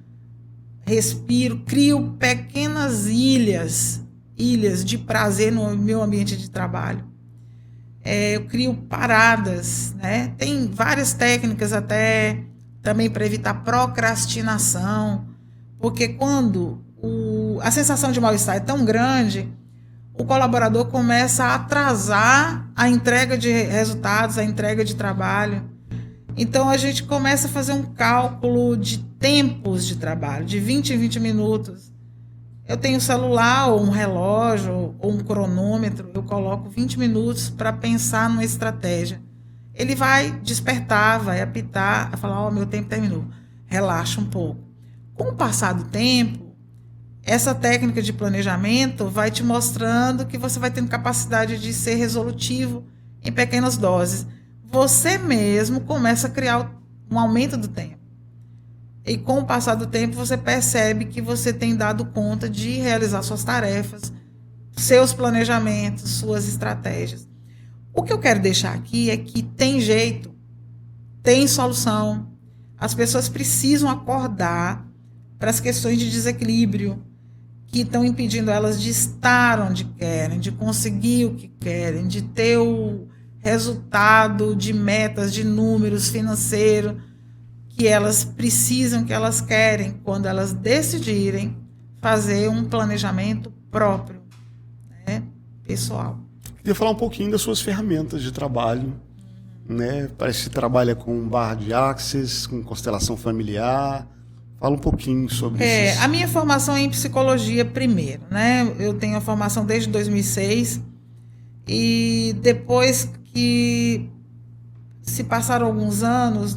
respiro, crio pequenas ilhas de prazer no meu ambiente de trabalho. Eu crio paradas, né? Tem várias técnicas até também para evitar procrastinação, porque quando a sensação de mal-estar é tão grande, o colaborador começa a atrasar a entrega de resultados, a entrega de trabalho. Então, a gente começa a fazer um cálculo de tempos de trabalho, de 20 em 20 minutos. Eu tenho um celular, ou um relógio, ou um cronômetro, eu coloco 20 minutos para pensar numa estratégia. Ele vai despertar, vai apitar, vai falar, meu tempo terminou. Relaxa um pouco. Com o passar do tempo, essa técnica de planejamento vai te mostrando que você vai tendo capacidade de ser resolutivo em pequenas doses. Você mesmo começa a criar um aumento do tempo. E com o passar do tempo, você percebe que você tem dado conta de realizar suas tarefas, seus planejamentos, suas estratégias. O que eu quero deixar aqui é que tem jeito, tem solução. As pessoas precisam acordar para as questões de desequilíbrio que estão impedindo elas de estar onde querem, de conseguir o que querem, de ter o resultado de metas, de números financeiros que elas precisam, que elas querem, quando elas decidirem fazer um planejamento próprio, né, pessoal. Queria falar um pouquinho das suas ferramentas de trabalho, né? Parece que você trabalha com barra de Axis, com constelação familiar. Fala um pouquinho sobre isso. A minha formação é em psicologia primeiro, né? Eu tenho a formação desde 2006 e depois que se passaram alguns anos,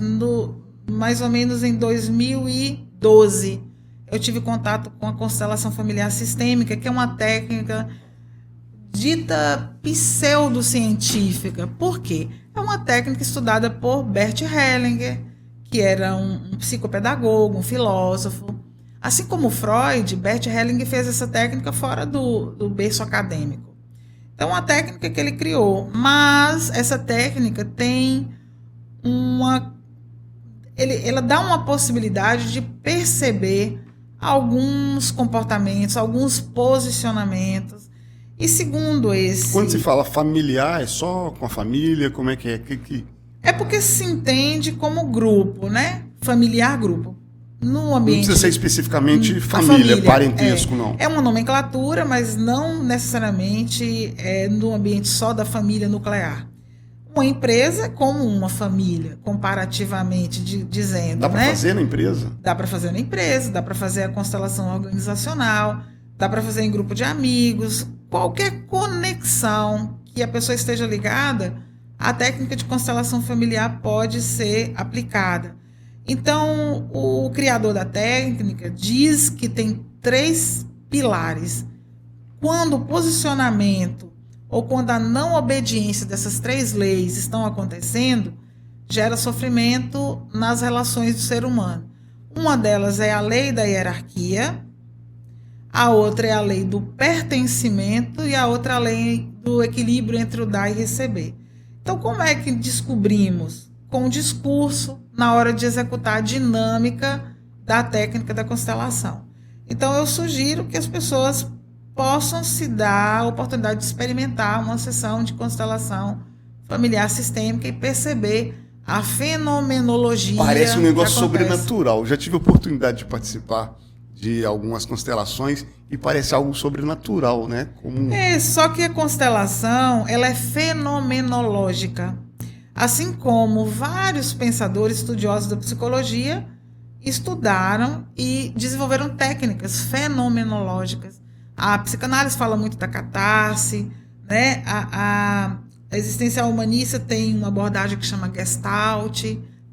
mais ou menos em 2012, eu tive contato com a constelação familiar sistêmica, que é uma técnica dita pseudocientífica. Por quê? É uma técnica estudada por Bert Hellinger, que era um psicopedagogo, um filósofo. Assim como Freud, Bert Hellinger fez essa técnica fora do berço acadêmico. Então, uma técnica que ele criou. Mas essa técnica tem ela dá uma possibilidade de perceber alguns comportamentos, alguns posicionamentos. E segundo esse... Quando se fala familiar, é só com a família? Como é que é? É porque se entende como grupo, né? Familiar grupo. No ambiente... Não precisa ser especificamente família, parentesco, não. É uma nomenclatura, mas não necessariamente no ambiente só da família nuclear. Uma empresa é como uma família, comparativamente dizendo. Dá para fazer na empresa? Dá para fazer na empresa, dá para fazer a constelação organizacional, dá para fazer em grupo de amigos, qualquer conexão que a pessoa esteja ligada, a técnica de constelação familiar pode ser aplicada. Então, o criador da técnica diz que tem 3 pilares. Quando o posicionamento ou quando a não obediência dessas 3 leis estão acontecendo, gera sofrimento nas relações do ser humano. Uma delas é a lei da hierarquia, a outra é a lei do pertencimento e a outra a lei do equilíbrio entre o dar e receber. Então, como é que descobrimos? Com o discurso, na hora de executar a dinâmica da técnica da constelação. Então, eu sugiro que as pessoas possam se dar a oportunidade de experimentar uma sessão de constelação familiar sistêmica e perceber a fenomenologia. Parece um negócio sobrenatural. Já tive a oportunidade de participar de algumas constelações e parece algo sobrenatural, né? Só que a constelação, ela é fenomenológica. Assim como vários pensadores estudiosos da psicologia estudaram e desenvolveram técnicas fenomenológicas. A psicanálise fala muito da catarse, né? A existencial humanista tem uma abordagem que chama Gestalt,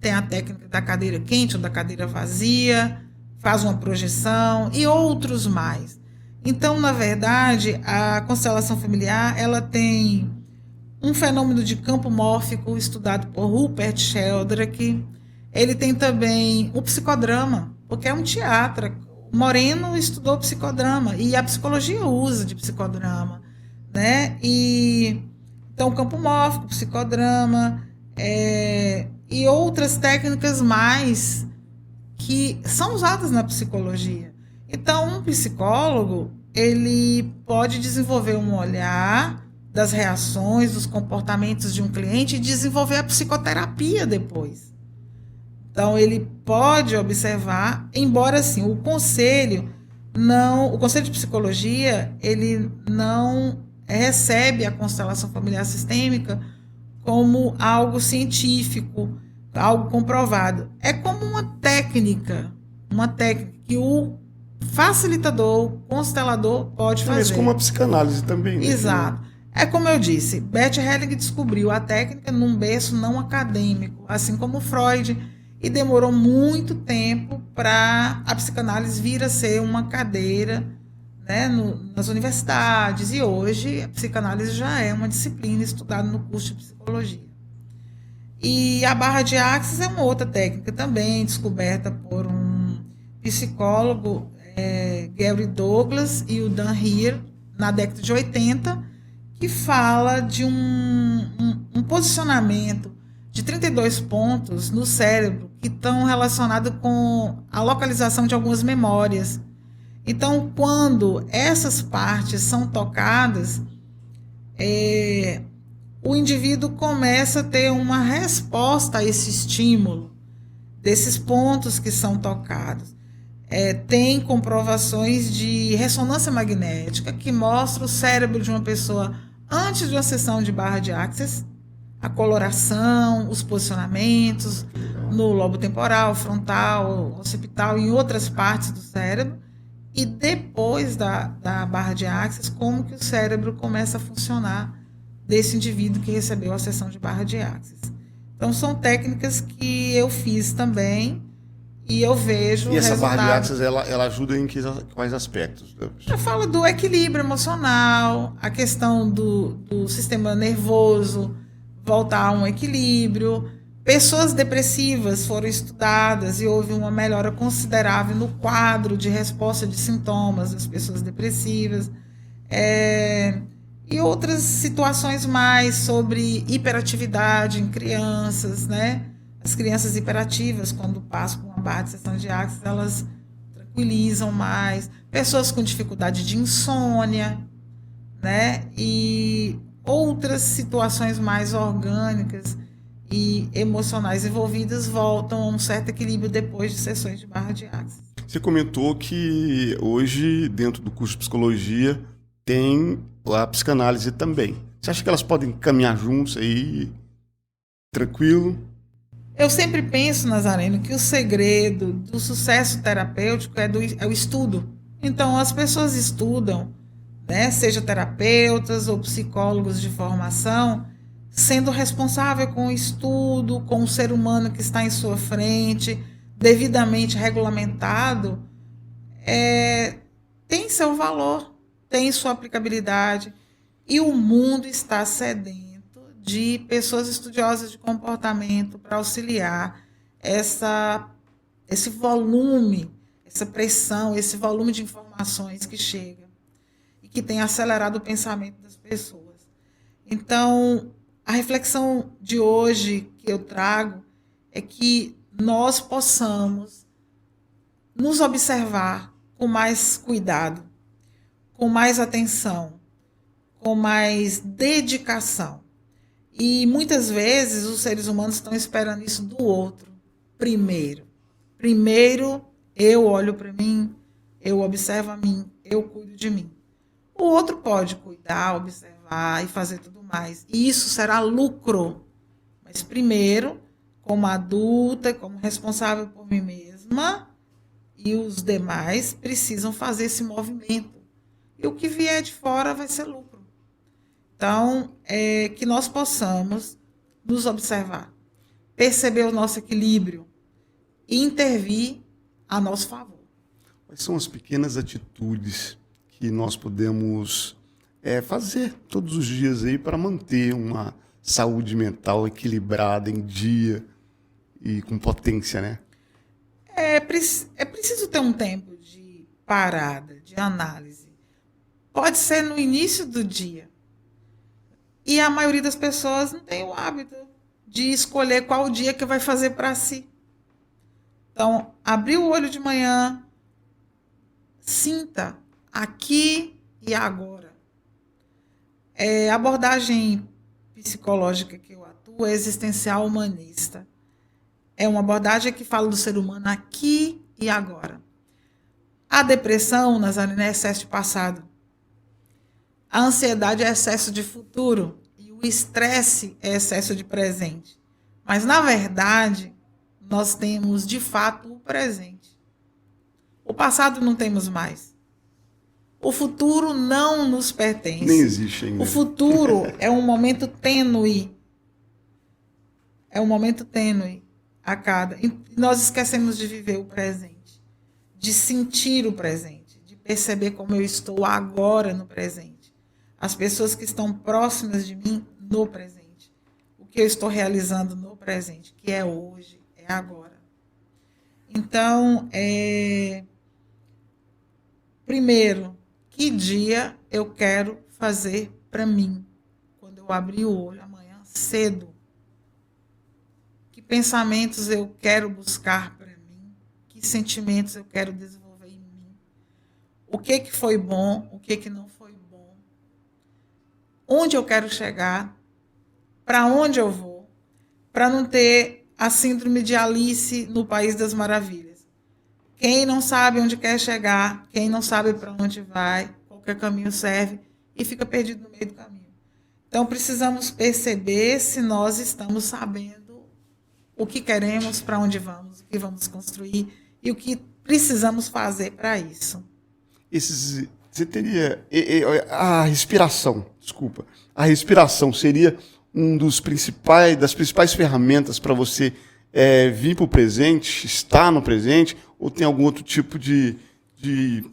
tem a técnica da cadeira quente ou da cadeira vazia, faz uma projeção e outros mais. Então, na verdade, a constelação familiar ela tem um fenômeno de campo mórfico estudado por Rupert Sheldrake. Ele tem também o psicodrama, porque é um teatro. Moreno estudou psicodrama e a psicologia usa de psicodrama, né? Então, campo mórfico, psicodrama e outras técnicas mais que são usadas na psicologia. Então, um psicólogo ele pode desenvolver um olhar das reações, dos comportamentos de um cliente e desenvolver a psicoterapia depois. Então, ele pode observar, embora assim, o conselho de psicologia, ele não recebe a constelação familiar sistêmica como algo científico, algo comprovado. É como uma técnica que o facilitador, o constelador pode fazer. Mas como a psicanálise também. Né? Exato. É como eu disse, Bert Hellinger descobriu a técnica num berço não acadêmico, assim como Freud, e demorou muito tempo para a psicanálise vir a ser uma cadeira, né, nas universidades, e hoje a psicanálise já é uma disciplina estudada no curso de psicologia. E a barra de Axis é uma outra técnica também, descoberta por um psicólogo, Gary Douglas e o Dan Heer, na década de 80, que fala de um posicionamento de 32 pontos no cérebro que estão relacionados com a localização de algumas memórias. Então, quando essas partes são tocadas, o indivíduo começa a ter uma resposta a esse estímulo. desses pontos que são tocados. Tem comprovações de ressonância magnética que mostra o cérebro de uma pessoa antes de uma sessão de barra de Access, a coloração, os posicionamentos no lobo temporal, frontal, occipital e em outras partes do cérebro, e depois da barra de Access, como que o cérebro começa a funcionar desse indivíduo que recebeu a sessão de barra de Access. Então, são técnicas que eu fiz também e eu vejo E essa resultado. barra de Access, ela ajuda em quais aspectos? Eu falo do equilíbrio emocional, a questão do sistema nervoso voltar a um equilíbrio. Pessoas depressivas foram estudadas e houve uma melhora considerável no quadro de resposta de sintomas das pessoas depressivas. E outras situações mais sobre hiperatividade em crianças, né? As crianças hiperativas, quando passam por uma barra de sessão de Access, elas tranquilizam mais. Pessoas com dificuldade de insônia, né? E outras situações mais orgânicas e emocionais envolvidas voltam a um certo equilíbrio depois de sessões de barra de Access. Você comentou que hoje, dentro do curso de psicologia, tem a psicanálise também. Você acha que elas podem caminhar juntos aí, tranquilo? Eu sempre penso, Nazareno, que o segredo do sucesso terapêutico é o estudo. Então, as pessoas estudam, né, seja terapeutas ou psicólogos de formação, sendo responsável com o estudo, com o ser humano que está em sua frente, devidamente regulamentado, tem seu valor, tem sua aplicabilidade. E o mundo está sedento de pessoas estudiosas de comportamento para auxiliar esse volume, essa pressão, esse volume de informações que chega e que tem acelerado o pensamento das pessoas. Então, a reflexão de hoje que eu trago é que nós possamos nos observar com mais cuidado, com mais atenção, com mais dedicação. E muitas vezes os seres humanos estão esperando isso do outro primeiro. Primeiro eu olho para mim, eu observo a mim, eu cuido de mim. O outro pode cuidar, observar e fazer tudo mais. E isso será lucro. Mas primeiro, como adulta, como responsável por mim mesma, e os demais precisam fazer esse movimento. E o que vier de fora vai ser lucro. Então, que nós possamos nos observar, perceber o nosso equilíbrio e intervir a nosso favor. Quais são as pequenas atitudes que nós podemos fazer todos os dias aí para manter uma saúde mental equilibrada, em dia e com potência, né? É preciso ter um tempo de parada, de análise. Pode ser no início do dia. E a maioria das pessoas não tem o hábito de escolher qual dia que vai fazer para si. Então, abrir o olho de manhã, sinta aqui e agora. A abordagem psicológica que eu atuo é existencial humanista. É uma abordagem que fala do ser humano aqui e agora. A depressão, Nazareno, é excesso de passado. A ansiedade é excesso de futuro e o estresse é excesso de presente. Mas, na verdade, nós temos, de fato, o presente. O passado não temos mais. O futuro não nos pertence. Nem existe ainda. O futuro é um momento tênue. É um momento tênue a cada. E nós esquecemos de viver o presente, de sentir o presente, de perceber como eu estou agora no presente. As pessoas que estão próximas de mim no presente. O que eu estou realizando no presente, que é hoje, é agora. Então, primeiro, que dia eu quero fazer para mim? Quando eu abrir o olho amanhã cedo. Que pensamentos eu quero buscar para mim? Que sentimentos eu quero desenvolver em mim? O que foi bom? O que não foi bom? Onde eu quero chegar, para onde eu vou, para não ter a síndrome de Alice no País das Maravilhas. Quem não sabe onde quer chegar, quem não sabe para onde vai, qualquer caminho serve e fica perdido no meio do caminho. Então, precisamos perceber se nós estamos sabendo o que queremos, para onde vamos, o que vamos construir e o que precisamos fazer para isso. Você teria a respiração, desculpa. A respiração seria das principais ferramentas para você vir para o presente, estar no presente, ou tem algum outro tipo de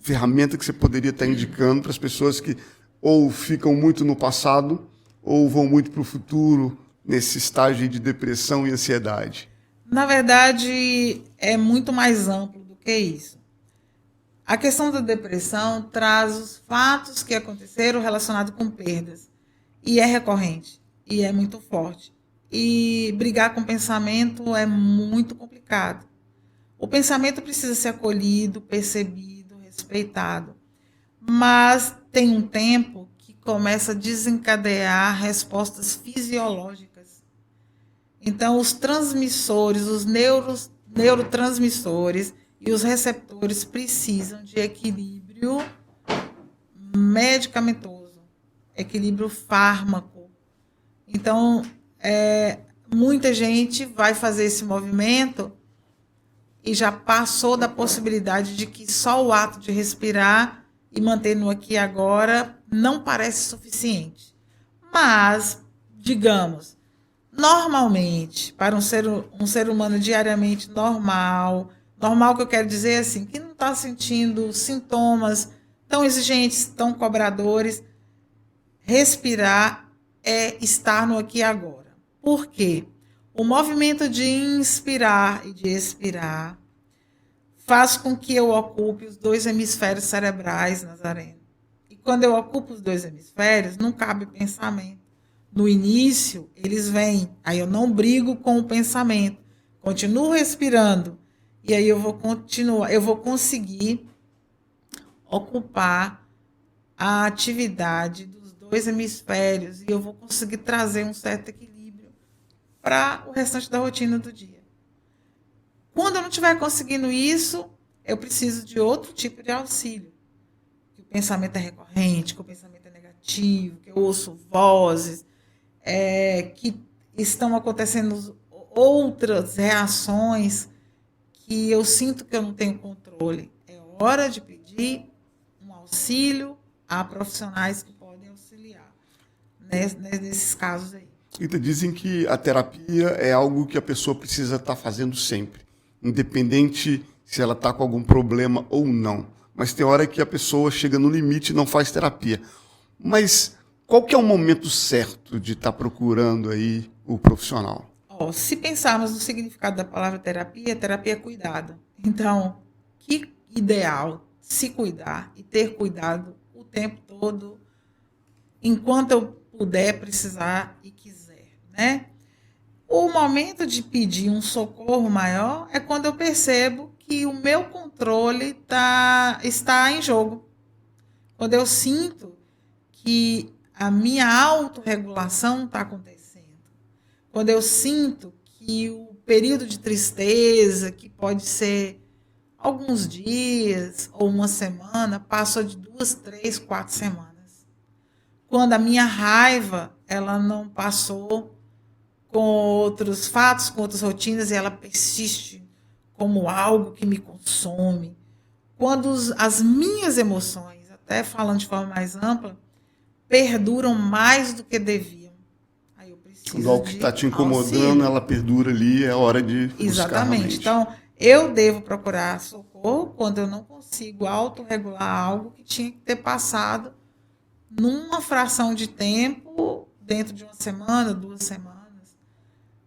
ferramenta que você poderia estar indicando para as pessoas que ou ficam muito no passado ou vão muito para o futuro nesse estágio de depressão e ansiedade? Na verdade, é muito mais amplo do que isso. A questão da depressão traz os fatos que aconteceram relacionados com perdas. E é recorrente, e é muito forte. E brigar com o pensamento é muito complicado. O pensamento precisa ser acolhido, percebido, respeitado. Mas tem um tempo que começa a desencadear respostas fisiológicas. Então, os transmissores, os neurotransmissores e os receptores precisam de equilíbrio medicamentoso, equilíbrio fármaco. Então, muita gente vai fazer esse movimento e já passou da possibilidade de que só o ato de respirar e manter no aqui e agora não parece suficiente. Mas, digamos, normalmente, para um ser humano diariamente normal que eu quero dizer assim, que não está sentindo sintomas tão exigentes, tão cobradores, respirar é estar no aqui e agora. Por quê? O movimento de inspirar e de expirar faz com que eu ocupe os 2 hemisférios cerebrais, Nazareno. E quando eu ocupo os 2 hemisférios, não cabe pensamento. No início, eles vêm, aí eu não brigo com o pensamento, continuo respirando, e aí eu vou conseguir ocupar a atividade dos 2 hemisférios e eu vou conseguir trazer um certo equilíbrio para o restante da rotina do dia. Quando eu não estiver conseguindo isso, eu preciso de outro tipo de auxílio. Que o pensamento é recorrente, que o pensamento é negativo, que eu ouço vozes, que estão acontecendo outras reações que eu sinto que eu não tenho controle. É hora de pedir um auxílio a profissionais que podem auxiliar nesses casos aí. Então, dizem que a terapia é algo que a pessoa precisa estar fazendo sempre, independente se ela está com algum problema ou não. Mas tem hora que a pessoa chega no limite e não faz terapia. Mas qual que é o momento certo de estar procurando aí o profissional? Se pensarmos no significado da palavra terapia é cuidado. Então, que ideal se cuidar e ter cuidado o tempo todo, enquanto eu puder, precisar e quiser, né? O momento de pedir um socorro maior é quando eu percebo que o meu controle está em jogo. Quando eu sinto que a minha autorregulação está acontecendo. Quando eu sinto que o período de tristeza, que pode ser alguns dias ou uma semana, passou de 2, 3, 4 semanas. Quando a minha raiva, ela não passou com outros fatos, com outras rotinas, e ela persiste como algo que me consome. Quando as minhas emoções, até falando de forma mais ampla, perduram mais do que deviam. Quando algo que está te incomodando, auxílio. Ela perdura ali, é hora de buscar. Exatamente. Então, eu devo procurar socorro quando eu não consigo autorregular algo que tinha que ter passado numa fração de tempo, dentro de uma semana, 2 semanas.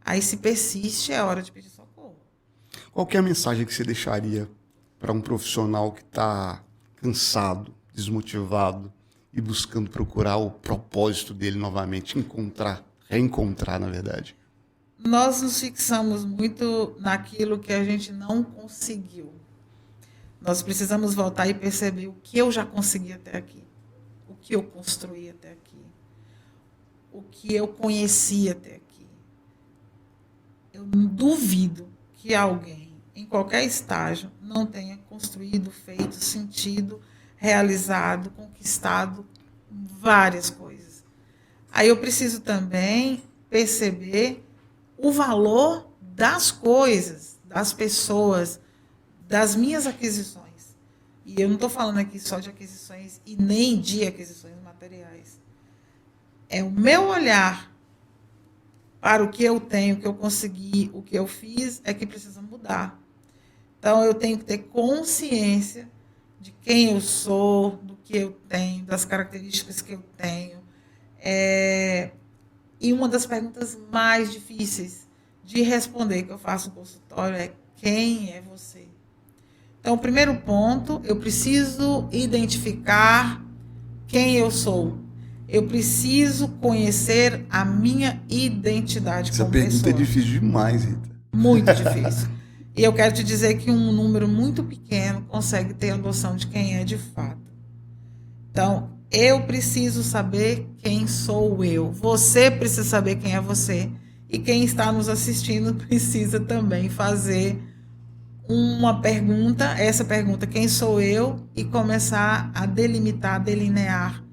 Aí, se persiste, é hora de pedir socorro. Qual que é a mensagem que você deixaria para um profissional que está cansado, desmotivado e buscando procurar o propósito dele novamente, reencontrar, na verdade? Nós nos fixamos muito naquilo que a gente não conseguiu. Nós precisamos voltar e perceber o que eu já consegui até aqui, o que eu construí até aqui, o que eu conheci até aqui. eu duvido que alguém, em qualquer estágio, não tenha construído, feito, sentido, realizado, conquistado várias coisas. Aí eu preciso também perceber o valor das coisas, das pessoas, das minhas aquisições. E eu não estou falando aqui só de aquisições e nem de aquisições materiais. É o meu olhar para o que eu tenho, o que eu consegui, o que eu fiz, é que precisa mudar. Então, eu tenho que ter consciência de quem eu sou, do que eu tenho, das características que eu tenho. E uma das perguntas mais difíceis de responder que eu faço no consultório é: quem é você? Então, o primeiro ponto, eu preciso identificar quem eu sou. Eu preciso conhecer a minha identidade como pessoa. Essa pergunta é difícil demais, Rita. Muito difícil. E eu quero te dizer que um número muito pequeno consegue ter a noção de quem é de fato. Então, eu preciso saber quem sou eu. Você precisa saber quem é você. E quem está nos assistindo precisa também fazer uma pergunta, essa pergunta, quem sou eu? E começar a delimitar, delinear,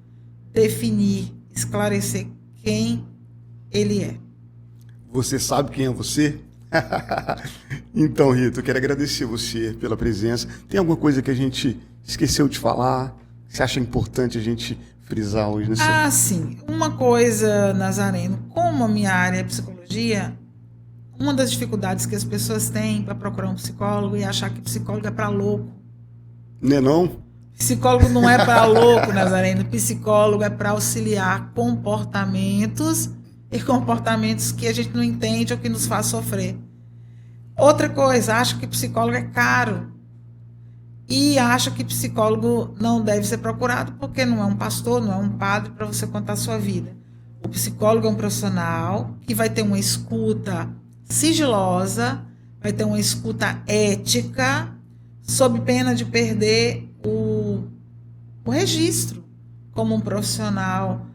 definir, esclarecer quem ele é. Você sabe quem é você? Então, Rita, eu quero agradecer você pela presença. Tem alguma coisa que a gente esqueceu de falar? Que você acha importante a gente frisar hoje? Sim. Uma coisa, Nazareno, como a minha área é psicologia, uma das dificuldades que as pessoas têm para procurar um psicólogo é achar que psicólogo é para louco. Não é não? Psicólogo não é para louco, Nazareno. Psicólogo é para auxiliar comportamentos e comportamentos que a gente não entende ou que nos faz sofrer. Outra coisa, acha que psicólogo é caro. E acha que psicólogo não deve ser procurado porque não é um pastor, não é um padre para você contar a sua vida. O psicólogo é um profissional que vai ter uma escuta sigilosa, vai ter uma escuta ética, sob pena de perder o registro como um profissional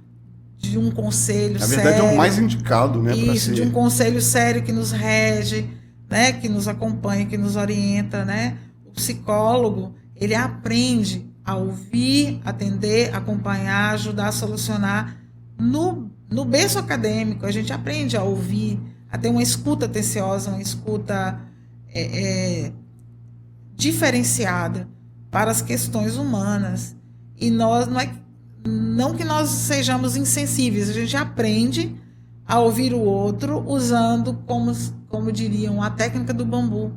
de um conselho sério. Na verdade, é o mais indicado, né? Isso, de um conselho sério que nos rege, né, que nos acompanha, que nos orienta, né? O psicólogo, ele aprende a ouvir, atender, acompanhar, ajudar a solucionar. No berço acadêmico, a gente aprende a ouvir, a ter uma escuta atenciosa, uma escuta diferenciada para as questões humanas. E nós não que nós sejamos insensíveis, a gente aprende a ouvir o outro usando, como diriam, a técnica do bambu.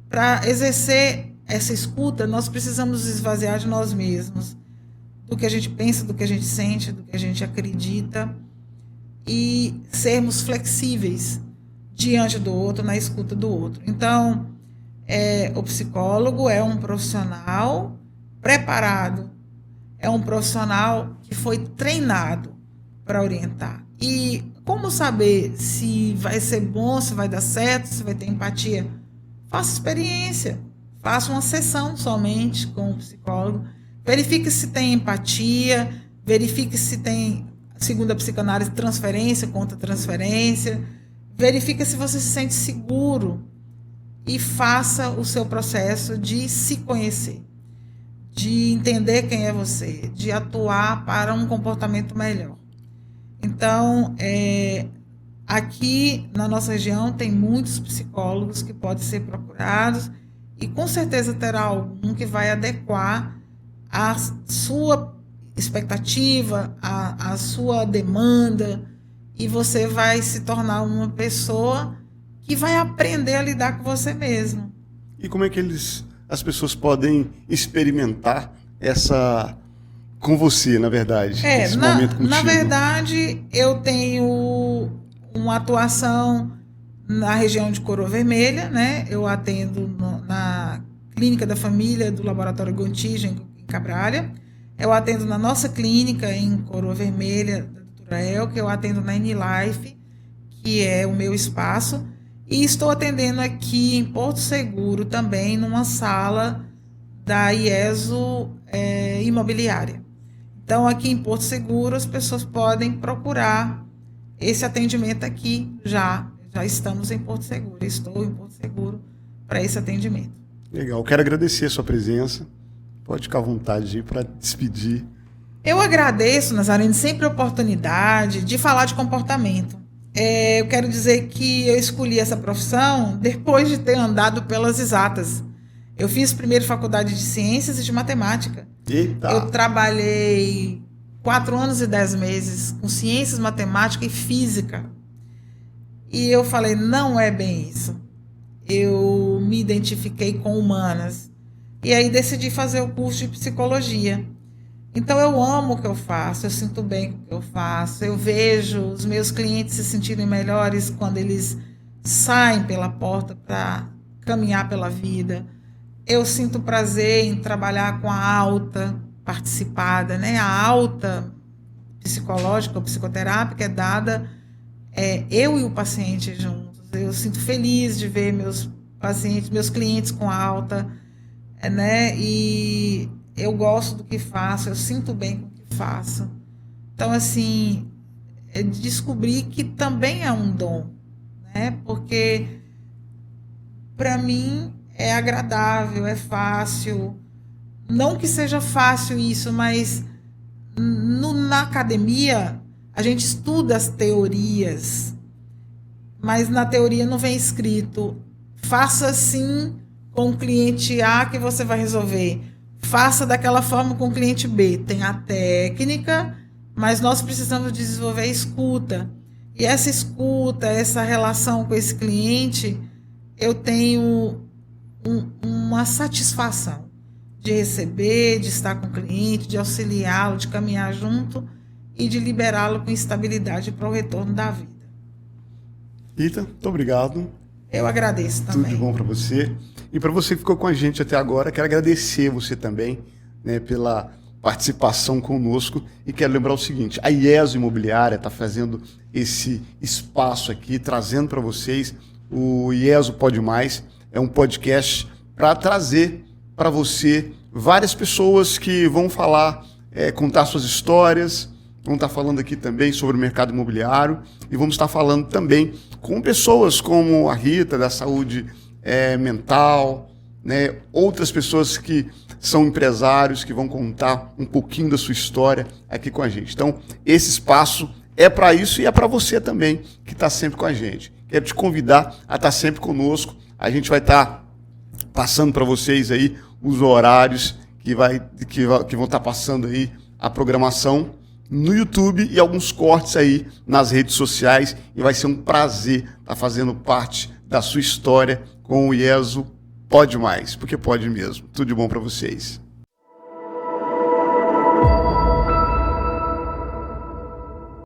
Para exercer essa escuta, nós precisamos esvaziar de nós mesmos, do que a gente pensa, do que a gente sente, do que a gente acredita, e sermos flexíveis diante do outro, na escuta do outro. Então, o psicólogo é um profissional preparado, é um profissional que foi treinado para orientar. E como saber se vai ser bom, se vai dar certo, se vai ter empatia? Faça experiência, faça uma sessão somente com o psicólogo, verifique se tem empatia, verifique se tem, segundo a psicanálise, transferência, contra-transferência, verifique se você se sente seguro e faça o seu processo de se conhecer, de entender quem é você, de atuar para um comportamento melhor. Então, aqui na nossa região tem muitos psicólogos que podem ser procurados e com certeza terá algum que vai adequar a sua expectativa, a sua demanda, e você vai se tornar uma pessoa que vai aprender a lidar com você mesmo. E como é que as pessoas podem experimentar com você, na verdade, esse momento contigo? Na verdade, eu tenho uma atuação na região de Coroa Vermelha, né? Eu atendo na Clínica da Família do Laboratório Gontijo, em Cabralha. Eu atendo na nossa clínica em Coroa Vermelha, da doutora Elke. Eu atendo na N-Life, que é o meu espaço. E estou atendendo aqui em Porto Seguro também, numa sala da IESO Imobiliária. Então, aqui em Porto Seguro, as pessoas podem procurar esse atendimento aqui já já estamos em Porto Seguro, estou em Porto Seguro para esse atendimento. Legal, quero agradecer a sua presença. Pode ficar à vontade aí para despedir. Eu agradeço, Nazareno, sempre a oportunidade de falar de comportamento. Eu quero dizer que eu escolhi essa profissão depois de ter andado pelas exatas. Eu fiz primeiro faculdade de Ciências e de Matemática. Eita! Eu trabalhei 4 anos e 10 meses com Ciências, Matemática e Física. E eu falei, não é bem isso. Eu me identifiquei com humanas. E aí decidi fazer o curso de Psicologia. Então eu amo o que eu faço, eu sinto bem com o que eu faço, eu vejo os meus clientes se sentirem melhores quando eles saem pela porta para caminhar pela vida. Eu sinto prazer em trabalhar com a alta participada, né? A alta psicológica ou psicoterápica é dada eu e o paciente juntos. Eu sinto feliz de ver meus pacientes, meus clientes com alta, né? E eu gosto do que faço, eu sinto bem com o que faço. Então, assim, descobri que também é um dom, né? Porque, para mim, é agradável, é fácil. Não que seja fácil isso, mas na academia a gente estuda as teorias, mas na teoria não vem escrito faça assim com o cliente A que você vai resolver. Faça daquela forma com o cliente B. Tem a técnica, mas nós precisamos desenvolver a escuta. E essa escuta, essa relação com esse cliente, eu tenho uma satisfação de receber, de estar com o cliente, de auxiliá-lo, de caminhar junto e de liberá-lo com estabilidade para o retorno da vida. Rita, muito obrigado. Eu agradeço também. Tudo de bom para você. E para você que ficou com a gente até agora, quero agradecer você também, né, pela participação conosco. E quero lembrar o seguinte, a IESO Imobiliária está fazendo esse espaço aqui, trazendo para vocês o IESO Pode Mais. É um podcast para trazer para você várias pessoas que vão falar, contar suas histórias. Vamos estar falando aqui também sobre o mercado imobiliário e vamos estar falando também com pessoas como a Rita, da saúde mental, né? Outras pessoas que são empresários, que vão contar um pouquinho da sua história aqui com a gente. Então, esse espaço é para isso e é para você também, que está sempre com a gente. Quero te convidar a estar sempre conosco. A gente vai estar passando para vocês aí os horários que vão estar passando aí a programação no YouTube e alguns cortes aí nas redes sociais, e vai ser um prazer estar fazendo parte da sua história com o IESO Pode Mais, porque pode mesmo. Tudo de bom para vocês.